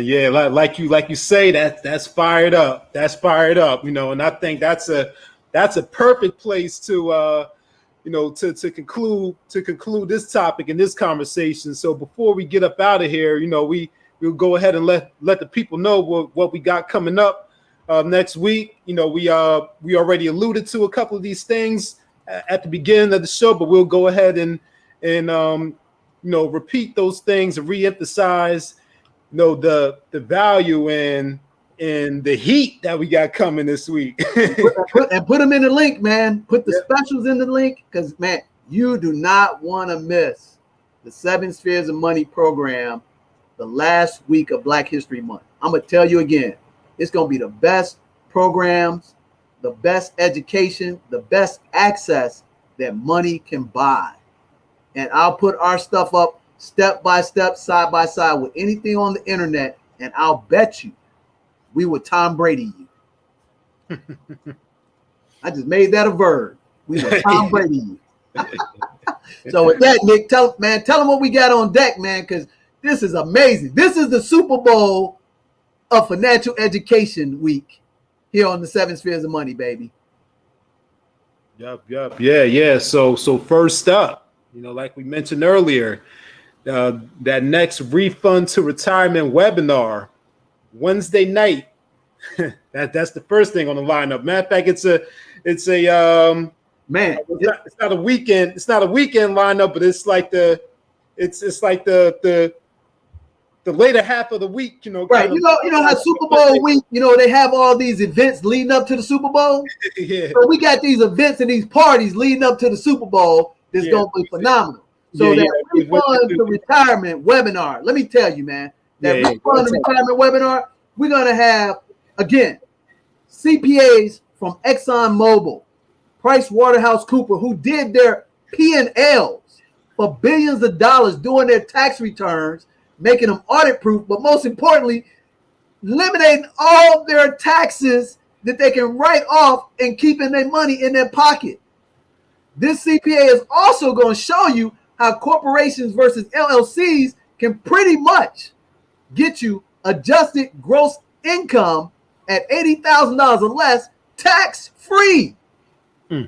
yeah, like you say, that's fired up. That's fired up, you know, and I think that's a perfect place to to conclude this topic and this conversation. So before we get up out of here, you know, we'll go ahead and let the people know what we got coming up next week. You know, we already alluded to a couple of these things at the beginning of the show, but we'll go ahead and repeat those things and reemphasize, the value and the heat that we got coming this week. put them in the link, man. Put the specials in the link because, man, you do not want to miss the 7 Spheres of Money program the last week of Black History Month. I'm going to tell you again, it's going to be the best programs, the best education, the best access that money can buy. And I'll put our stuff up step by step, side by side with anything on the internet, and I'll bet you we would Tom Brady you. I just made that a verb. We would Tom Brady you. So with that, Nick, tell them what we got on deck, man, because this is amazing. This is the Super Bowl of Financial Education Week here on the 7 Spheres of Money, baby. Yup. Yeah. So first up, like we mentioned earlier, that next refund to retirement webinar Wednesday night. That's the first thing on the lineup. Matter of fact, it's a man. It's not a weekend. It's not a weekend lineup, but it's like the later half of the week. Right? You know how Super Bowl week. They have all these events leading up to the Super Bowl. Yeah. So we got these events and these parties leading up to the Super Bowl. That's going to be phenomenal. So that refund to retirement webinar. Let me tell you, man. That refund to retirement webinar. We're going to have, again, CPAs from ExxonMobil, PricewaterhouseCoopers, who did their P&Ls for billions of dollars doing their tax returns, making them audit-proof, but most importantly, eliminating all their taxes that they can write off and keeping their money in their pocket. This CPA is also going to show you how corporations versus LLCs can pretty much get you adjusted gross income at $80,000 or less tax-free. Woo!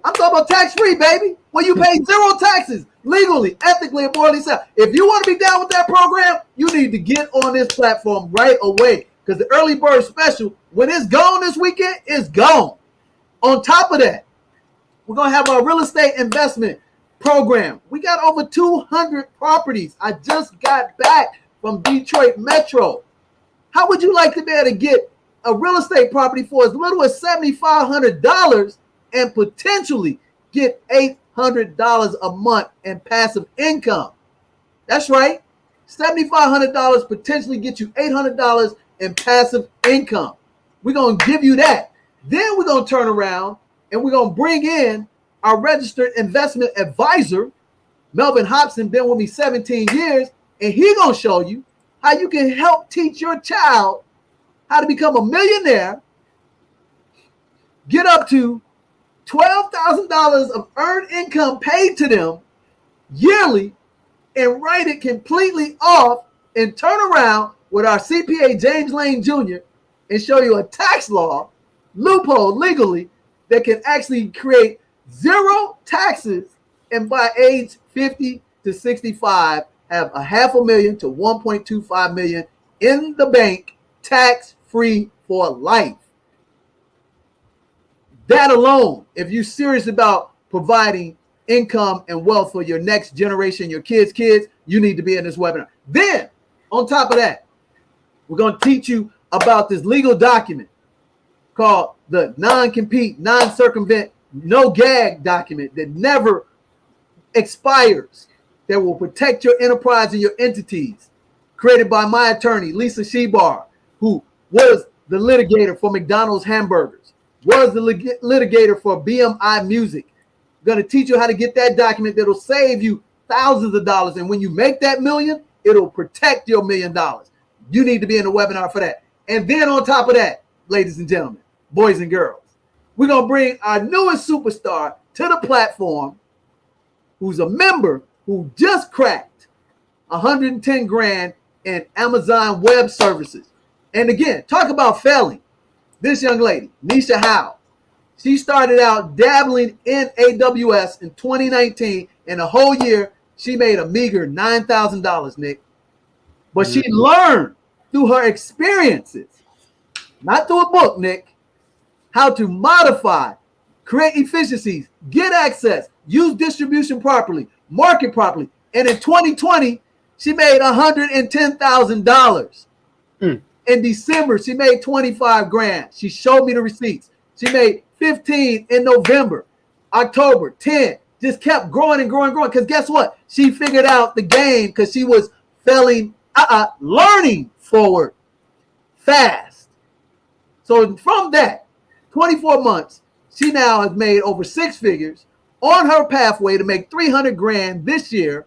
I'm talking about tax-free, baby. When you pay 0 taxes legally, ethically, and morally sound. If you want to be down with that program, you need to get on this platform right away because the early bird special, when it's gone this weekend, it's gone. On top of that, we're going to have our real estate investment program. We got over 200 properties. I just got back from Detroit Metro. How would you like to be able to get a real estate property for as little as $7,500 and potentially get $800 a month in passive income. That's right. $7,500 potentially get you $800 in passive income. We're going to give you that. Then we're going to turn around and we're going to bring in our registered investment advisor, Melvin Hobson, been with me 17 years, and he's going to show you how you can help teach your child how to become a millionaire, get up to $12,000 of earned income paid to them yearly, and write it completely off and turn around with our CPA, James Lane Jr., and show you a tax law loophole legally that can actually create zero taxes, and by age 50 to 65 have $500,000 to $1.25 million in the bank, tax free for life. That alone, if you're serious about providing income and wealth for your next generation, your kids, you need to be in this webinar. Then on top of that, we're going to teach you about this legal document called the non-compete, non-circumvent, no gag document that never expires, that will protect your enterprise and your entities, created by my attorney, Lisa Shebar, who was the litigator for McDonald's hamburgers, was the litigator for BMI Music. Going to teach you how to get that document that'll save you thousands of dollars. And when you make that million, it'll protect your $1 million. You need to be in the webinar for that. And then on top of that, ladies and gentlemen, boys and girls, we're going to bring our newest superstar to the platform, who's a member who just cracked 110 grand in Amazon Web Services. And again, talk about failing. This young lady, Nisha Howe, she started out dabbling in AWS in 2019. In a whole year, she made a meager $9,000, Nick. But she learned through her experiences, not through a book, Nick, how to modify, create efficiencies, get access, use distribution properly, market properly. And in 2020, she made $110,000. In December, she made 25 grand. She showed me the receipts. She made 15 in November, October, 10. Just kept growing and growing and growing. Because guess what? She figured out the game because she was learning forward fast. So from that, 24 months, she now has made over 6 figures on her pathway to make 300 grand this year,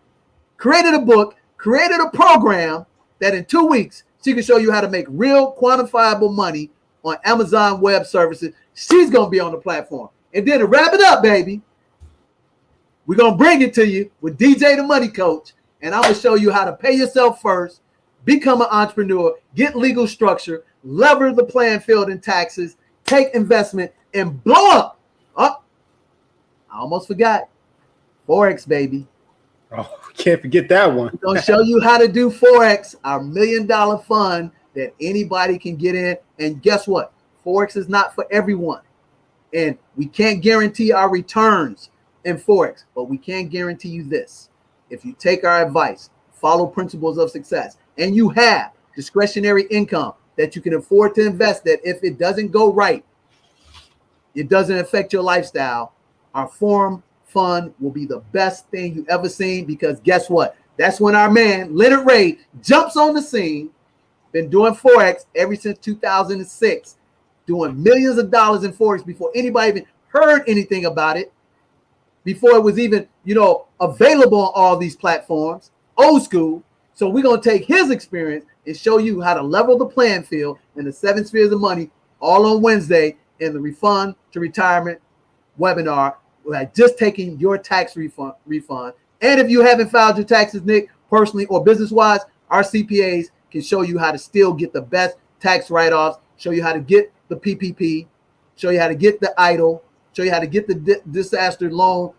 created a book, created a program that in 2 weeks, she can show you how to make real quantifiable money on Amazon Web Services. She's going to be on the platform. And then to wrap it up, baby, we're going to bring it to you with DJ the Money Coach. And I'm going to show you how to pay yourself first, become an entrepreneur, get legal structure, lever the playing field in taxes, take investment, and blow up. Oh, I almost forgot. Forex, baby. Oh, can't forget that one. We're going to show you how to do Forex, our $1 million fund that anybody can get in. And guess what? Forex is not for everyone. And we can't guarantee our returns in Forex, but we can guarantee you this. If you take our advice, follow principles of success, and you have discretionary income that you can afford to invest, that if it doesn't go right, it doesn't affect your lifestyle, our forum fund will be the best thing you ever seen, because guess what? That's when our man, Leonard Ray, jumps on the scene. Been doing Forex ever since 2006, doing millions of dollars in Forex before anybody even heard anything about it, before it was even, available on all these platforms, old school. So we're going to take his experience and show you how to level the playing field in the 7 spheres of money, all on Wednesday in the Refund to Retirement webinar. We're just taking your tax refund. And if you haven't filed your taxes, Nick, personally or business-wise, our CPAs can show you how to still get the best tax write-offs, show you how to get the PPP, show you how to get the EIDL, show you how to get the disaster loan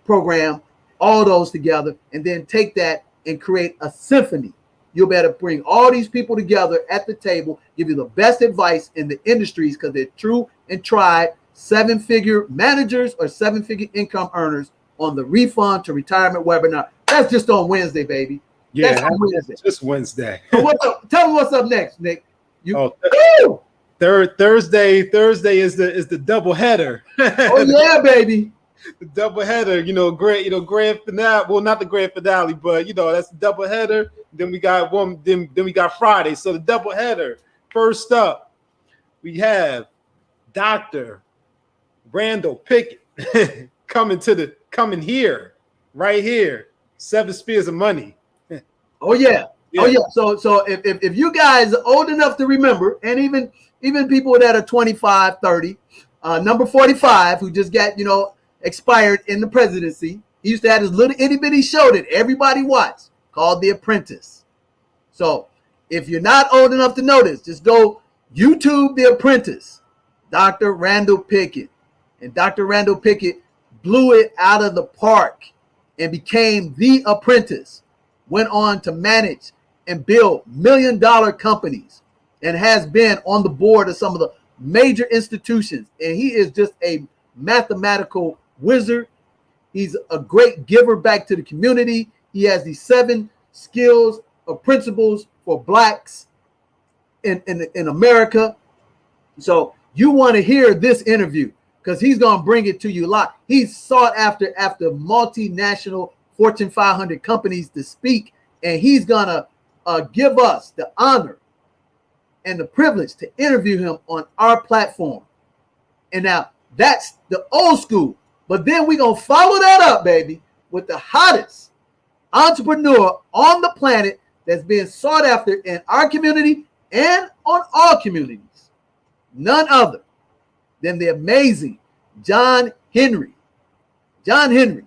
program, all those together, and then take that and create a symphony. You'll be able to bring all these people together at the table, give you the best advice in the industries, because they're true and tried 7-figure managers or 7-figure income earners on the Refund to Retirement webinar. That's just on Wednesday, baby. Yeah, that's on Wednesday. Just Wednesday. So what's up? Tell them what's up next, Nick. Thursday is the double header. Oh yeah, baby. The double header, grand finale. Well, not the grand finale, but that's the double header. Then we got then we got Friday. So the double header. First up, we have Dr. Randall Pickett coming here, right here. 7 Spears of Money. Oh yeah. Yeah. Oh yeah. So if you guys are old enough to remember, and even people that are 25, 30, number 45, who just got, expired in the presidency, he used to have this little itty bitty show that everybody watched called The Apprentice. So if you're not old enough to know this, just go YouTube The Apprentice, Dr. Randall Pickett. And Dr. Randall Pickett blew it out of the park and became The Apprentice. Went on to manage and build $1 million companies and has been on the board of some of the major institutions. And he is just a mathematical wizard. He's a great giver back to the community. He has these 7 skills or principles for blacks in America. So you want to hear this interview because he's going to bring it to you a lot. He's sought after multinational Fortune 500 companies to speak, and he's going to give us the honor and the privilege to interview him on our platform. And now that's the old school. But then we're going to follow that up, baby, with the hottest entrepreneur on the planet that's being sought after in our community and on all communities. None other than the amazing John Henry. John Henry,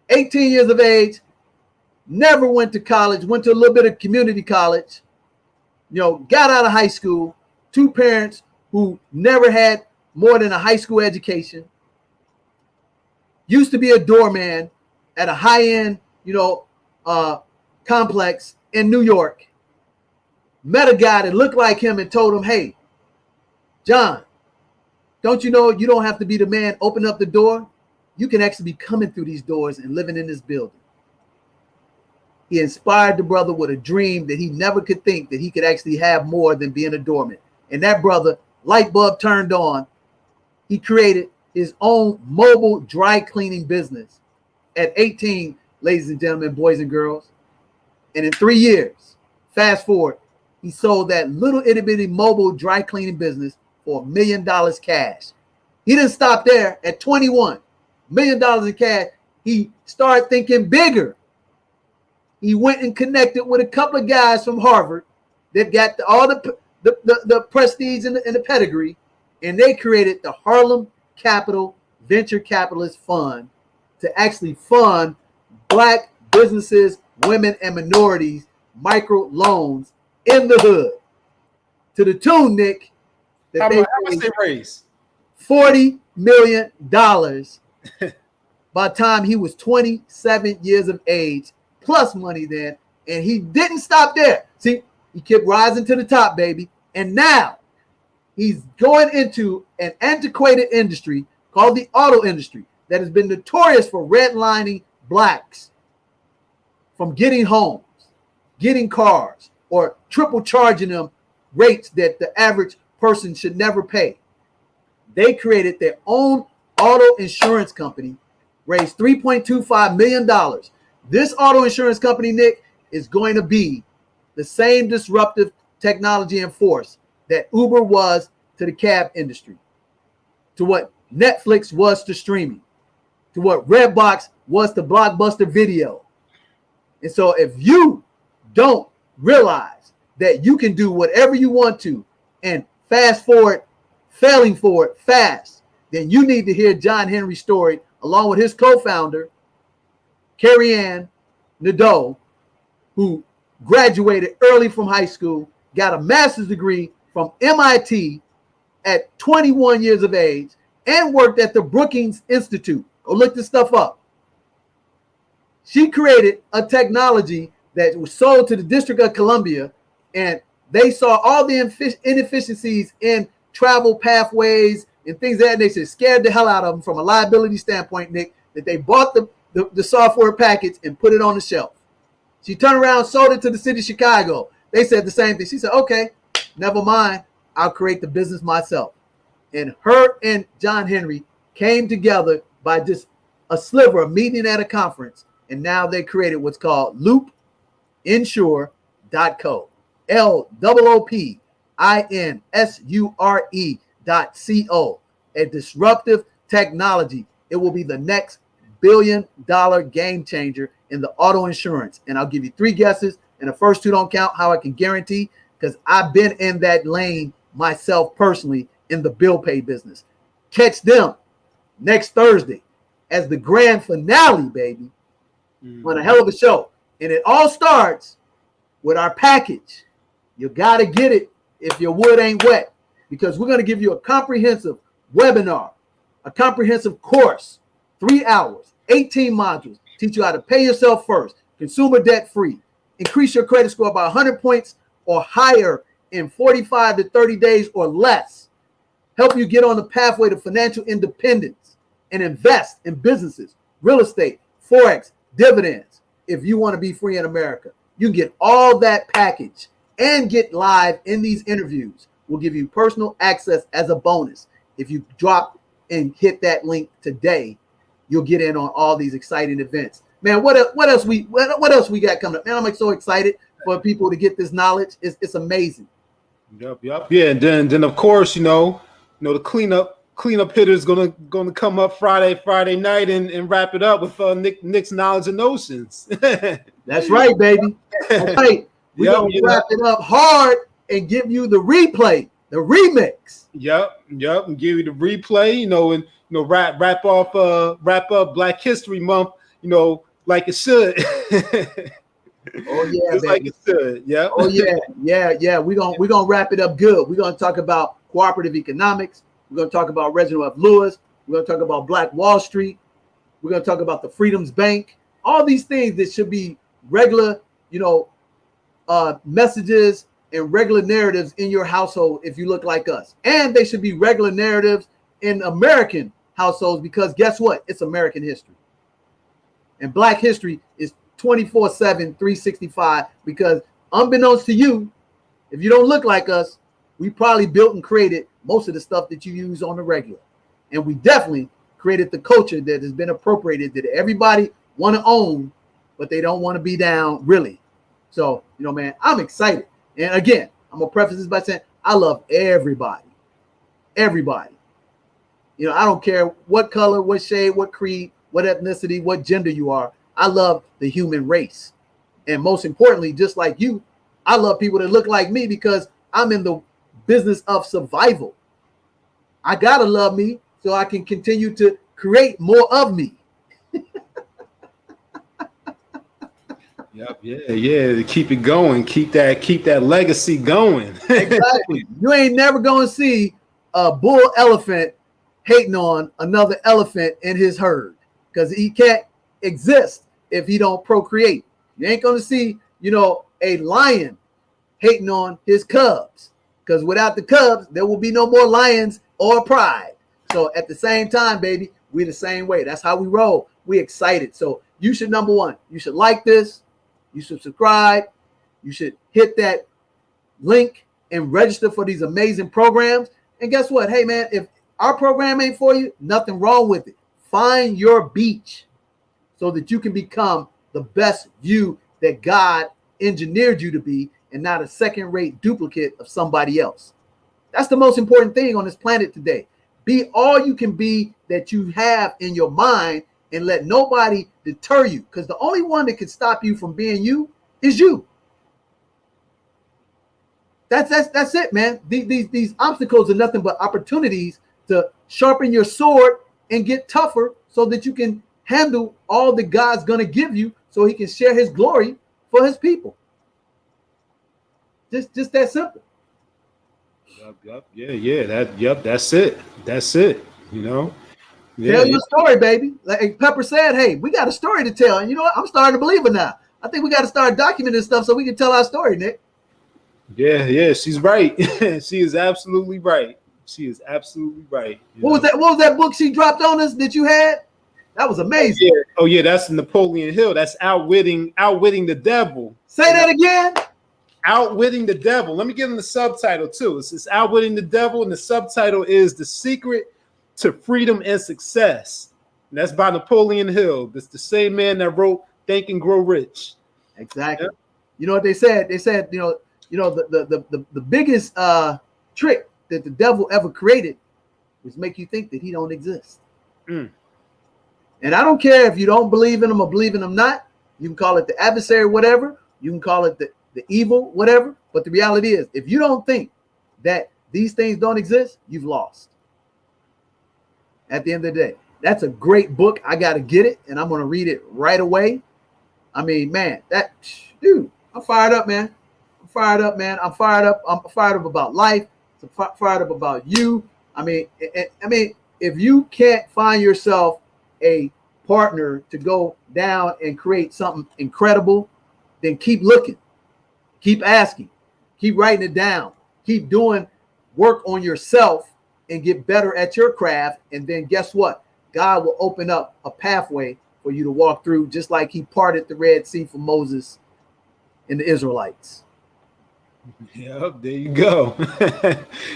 18 years of age, never went to college, went to a little bit of community college, got out of high school, 2 parents who never had more than a high school education, used to be a doorman at a high-end, complex in New York, met a guy that looked like him and told him, hey, John, don't you know you don't have to be the man, open up the door? You can actually be coming through these doors and living in this building. He inspired the brother with a dream that he never could think that he could actually have more than being a doorman. And that brother, light bulb turned on. He created his own mobile dry cleaning business at 18, ladies and gentlemen, boys and girls. And in 3 years, fast forward, he sold that little itty bitty mobile dry cleaning business for $1 million cash. He didn't stop there at 21. $1 million in cash. He started thinking bigger. He went and connected with a couple of guys from Harvard that got all the prestige and the pedigree, and they created the Harlem Capital Venture Capitalist Fund to actually fund black businesses, women, and minorities micro loans in the hood. To the tune, Nick, that how much they raised? $40 million by the time he was 27 years of age, plus money then, and he didn't stop there. See, he kept rising to the top, baby, and now he's going into an antiquated industry called the auto industry that has been notorious for redlining blacks from getting homes, getting cars, or triple charging them rates that the average person should never pay. They created their own auto insurance company, raised $3.25 million. This auto insurance company, Nick, is going to be the same disruptive technology and force that Uber was to the cab industry, to what Netflix was to streaming, to what Redbox was to Blockbuster video. And so if you don't realize that you can do whatever you want to and fast forward, failing forward fast, then you need to hear John Henry's story along with his co-founder, Carrie Ann Nadeau, who graduated early from high school, got a master's degree from MIT at 21 years of age, and worked at the Brookings Institute. Go look this stuff up. She created a technology that was sold to the District of Columbia, and they saw all the inefficiencies in travel pathways and things of that nature. Scared the hell out of them from a liability standpoint, Nick, that they bought the software package and put it on the shelf. She turned around, sold it to the city of Chicago. They said the same thing. She said, okay, never mind. I'll create the business myself. And her and John Henry came together by just a sliver of meeting at a conference. And now they created what's called loopInsure.co. LOOPINSURE.co. A disruptive technology. It will be the next billion-dollar game changer in the auto insurance. And I'll give you 3 guesses, and the first 2 don't count. How I can guarantee, because I've been in that lane myself personally in the bill pay business. Catch them next Thursday as the grand finale, baby, on a hell of a show. And it all starts with our package. You got to get it if your wood ain't wet, because we're going to give you a comprehensive webinar, a comprehensive course, 3 hours, 18 modules, teach you how to pay yourself first, consumer debt free, increase your credit score by 100 points or higher in 45 to 30 days or less, help you get on the pathway to financial independence and invest in businesses, real estate, Forex, dividends. If you want to be free in America, you can get all that package and get live in these interviews. We'll give you personal access as a bonus. If you drop and hit that link today, you'll get in on all these exciting events. Man, what else we got coming up? Man, I'm so excited for people to get this knowledge. It's amazing. Yep. Yeah, and then of course, the cleanup hitters gonna come up Friday night and wrap it up with Nick's knowledge and notions. That's right, baby. That's right. We're gonna wrap it up hard and give you the replay, the remix. Yep, and give you the replay, and wrap up Black History Month, like it should. Oh yeah, just like it should. Yeah. Oh yeah. We're gonna wrap it up good. We're gonna talk about cooperative economics. We're gonna talk about Reginald F. Lewis. We're gonna talk about Black Wall Street. We're gonna talk about the Freedom's Bank. All these things that should be regular, messages and regular narratives in your household if you look like us. And they should be regular narratives in American households, because guess what? It's American history. And Black history is 24/7, 365, because unbeknownst to you, if you don't look like us, we probably built and created most of the stuff that you use on the regular. And we definitely created the culture that has been appropriated that everybody want to own, but they don't want to be down really. So, man, I'm excited. And again, I'm going to preface this by saying I love everybody. Everybody. I don't care what color, what shade, what creed, what ethnicity, what gender you are. I love the human race. And most importantly, just like you, I love people that look like me, because I'm in the business of survival. I got to love me so I can continue to create more of me. Yep. Yeah. To keep it going, keep that legacy going. Exactly. You ain't never going to see a bull elephant hating on another elephant in his herd, because he can't exist if he don't procreate. You ain't going to see, a lion hating on his cubs, because without the cubs, there will be no more lions or pride. So at the same time, baby, we the same way. That's how we roll. We excited. So you should, number one, you should like this. You should subscribe. You should hit that link and register for these amazing programs. And guess what? Hey, man, if our program ain't for you, nothing wrong with it. Find your beach so that you can become the best you that God engineered you to be, and not a second-rate duplicate of somebody else. That's the most important thing on this planet today. Be all you can be that you have in your mind, and let nobody deter you, because the only one that can stop you from being you is you. That's it, man. These obstacles are nothing but opportunities to sharpen your sword and get tougher, so that you can handle all that God's going to give you, so he can share his glory for his people. Just that simple. Yep. Yeah. That's it. Yeah, tell your story, baby. Like Pepper said, hey, we got a story to tell. And you know what? I'm starting to believe it now. I think we got to start documenting stuff so we can tell our story, Nick. Yeah, she's right. She is absolutely right. What was that book she dropped on us that you had? That was amazing. Yeah, that's Napoleon Hill. That's outwitting the devil. Say that again. Outwitting the Devil. Let me give them the subtitle too. It's Outwitting the Devil, and the subtitle is The Secret to Freedom and Success. And that's by Napoleon Hill. That's the same man that wrote Think and Grow Rich. Exactly. Yeah. You know what they said? They said, the biggest trick that the devil ever created was make you think that he don't exist. And I don't care if you don't believe in him or believe in him not. You can call it the adversary, whatever. You can call it the evil, whatever. But the reality is, if you don't think that these things don't exist, you've lost. At the end of the day, that's a great book. I got to get it, and I'm going to read it right away. I mean, man, I'm fired up, man. I'm fired up, man. I'm fired up. I'm fired up about life. I'm fired up about you. I mean, if you can't find yourself a partner to go down and create something incredible, then keep looking, keep asking, keep writing it down, keep doing work on yourself and get better at your craft. And then guess what? God will open up a pathway for you to walk through, just like he parted the Red Sea for Moses and the Israelites. Yep, there you go.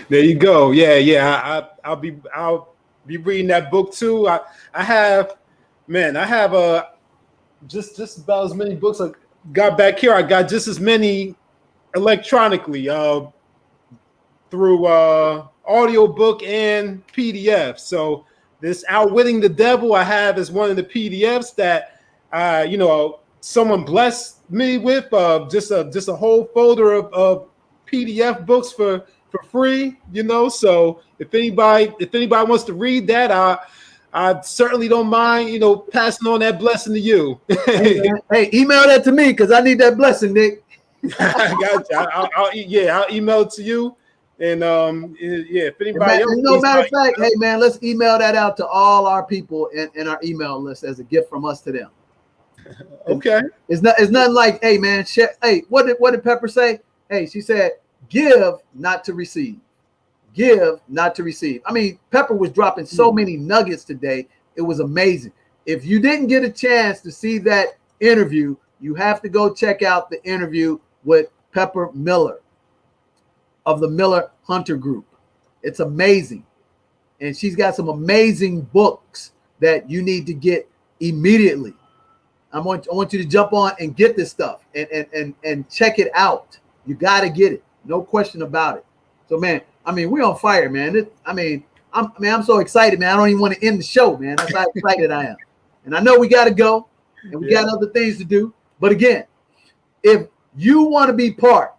There you go. Yeah. I'll be reading that book too. I have just about as many books I got back here. I got just as many electronically through audiobook and PDF. So this Outwitting the Devil I have is one of the PDFs that someone blessed me with, just a whole folder of PDF books for free, So if anybody wants to read that, I certainly don't mind, passing on that blessing to you. Hey, email that to me because I need that blessing, Nick. I got you. I'll email it to you. And if anybody else, matter of fact, hey man, let's email that out to all our people in our email list as a gift from us to them. Okay. It's nothing like, hey man, hey, what did Pepper say? Hey, she said, give not to receive. Give not to receive. I mean, Pepper was dropping so many nuggets today. It was amazing. If you didn't get a chance to see that interview, you have to go check out the interview with Pepper Miller of the Miller Hunter Group. It's amazing. And she's got some amazing books that you need to get immediately. I want you to jump on and get this stuff and check it out. You got to get it. No question about it. So, man, I mean, we're on fire, man. I'm so excited, man. I don't even want to end the show, man. That's how excited I am. And I know we got to go and we got other things to do. But again, if you want to be part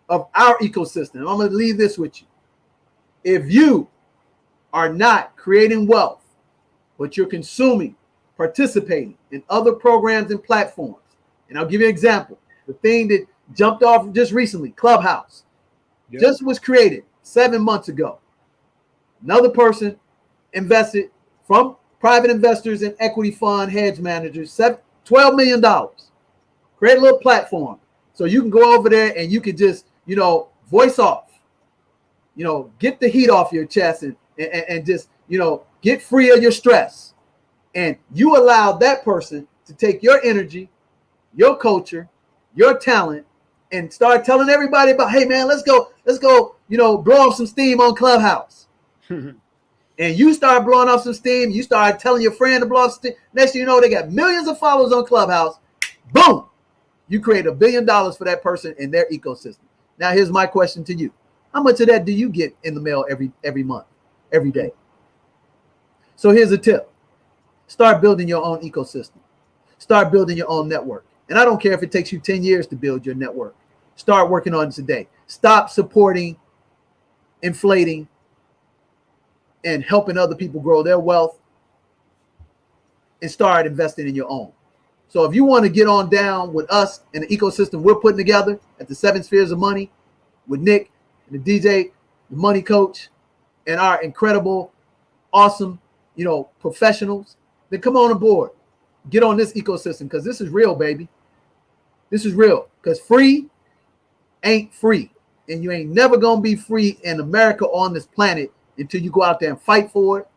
of our ecosystem, I'm going to leave this with you. If you are not creating wealth, but you're consuming, participating in other programs and platforms, and I'll give you an example. The thing that jumped off just recently, Clubhouse, just was created 7 months ago. Another person invested from private investors and equity fund hedge managers, $12 million. Create a little platform so you can go over there and you can just, voice off, get the heat off your chest and just, get free of your stress. And you allow that person to take your energy, your culture, your talent, and start telling everybody about, hey man, let's go, blow off some steam on Clubhouse. And you start blowing off some steam, you start telling your friend to blow off steam. Next thing you know, they got millions of followers on Clubhouse. Boom! You create $1 billion for that person in their ecosystem. Now here's my question to you. How much of that do you get in the mail every month, every day? So here's a tip. Start building your own ecosystem. Start building your own network. And I don't care if it takes you 10 years to build your network. Start working on it today. Stop supporting, inflating, and helping other people grow their wealth, and start investing in your own. So if you want to get on down with us in the ecosystem we're putting together at the 7 Spheres of Money with Nick and the DJ, the Money Coach, and our incredible, awesome, professionals, then come on aboard. Get on this ecosystem because this is real, baby. This is real because free ain't free. And you ain't never going to be free in America on this planet until you go out there and fight for it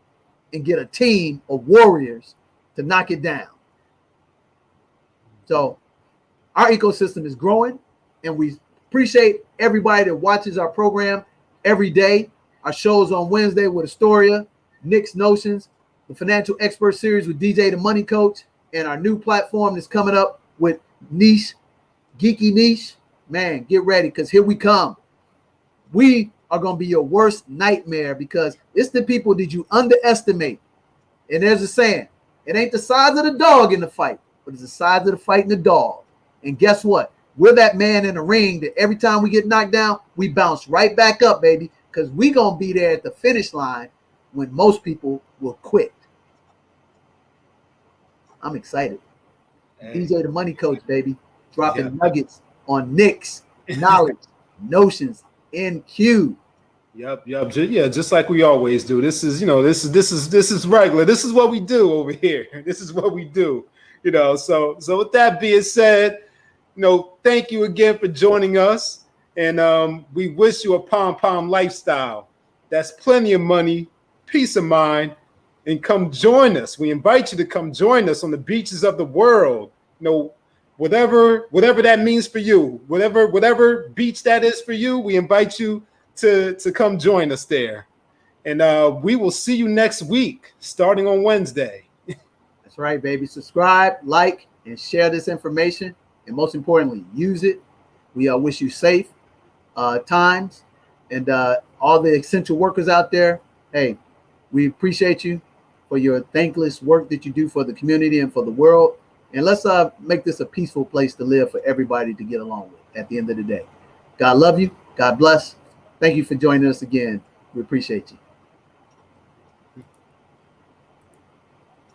and get a team of warriors to knock it down. So our ecosystem is growing and we appreciate everybody that watches our program every day. Our shows on Wednesday with Astoria, Nick's Notions, the Financial Expert Series with DJ the Money Coach, and our new platform that's coming up with Niche, Geeky Niche. Man, get ready, because here we come. We are going to be your worst nightmare, because it's the people that you underestimate. And there's a saying, it ain't the size of the dog in the fight, but it's the size of the fight in the dog. And guess what? We're that man in the ring that every time we get knocked down, we bounce right back up, baby, because we going to be there at the finish line when most people will quit. I'm excited. Hey. DJ the Money Coach, baby, dropping nuggets on Nick's knowledge, notions, NQ. Yep. Yeah, just like we always do. This is regular. This is what we do over here. This is what we do. So with that being said, thank you again for joining us. And we wish you a pom-pom lifestyle. That's plenty of money, peace of mind, and come join us. We invite you to come join us on the beaches of the world. Whatever that means for you, whatever beach that is for you, we invite you to come join us there. And we will see you next week, starting on Wednesday. That's right, baby. Subscribe, like, and share this information. And most importantly, use it. We wish you safe times. And all the essential workers out there, hey, we appreciate you for your thankless work that you do for the community and for the world. And let's make this a peaceful place to live for everybody to get along with at the end of the day. God love you. God bless. Thank you for joining us again. We appreciate you.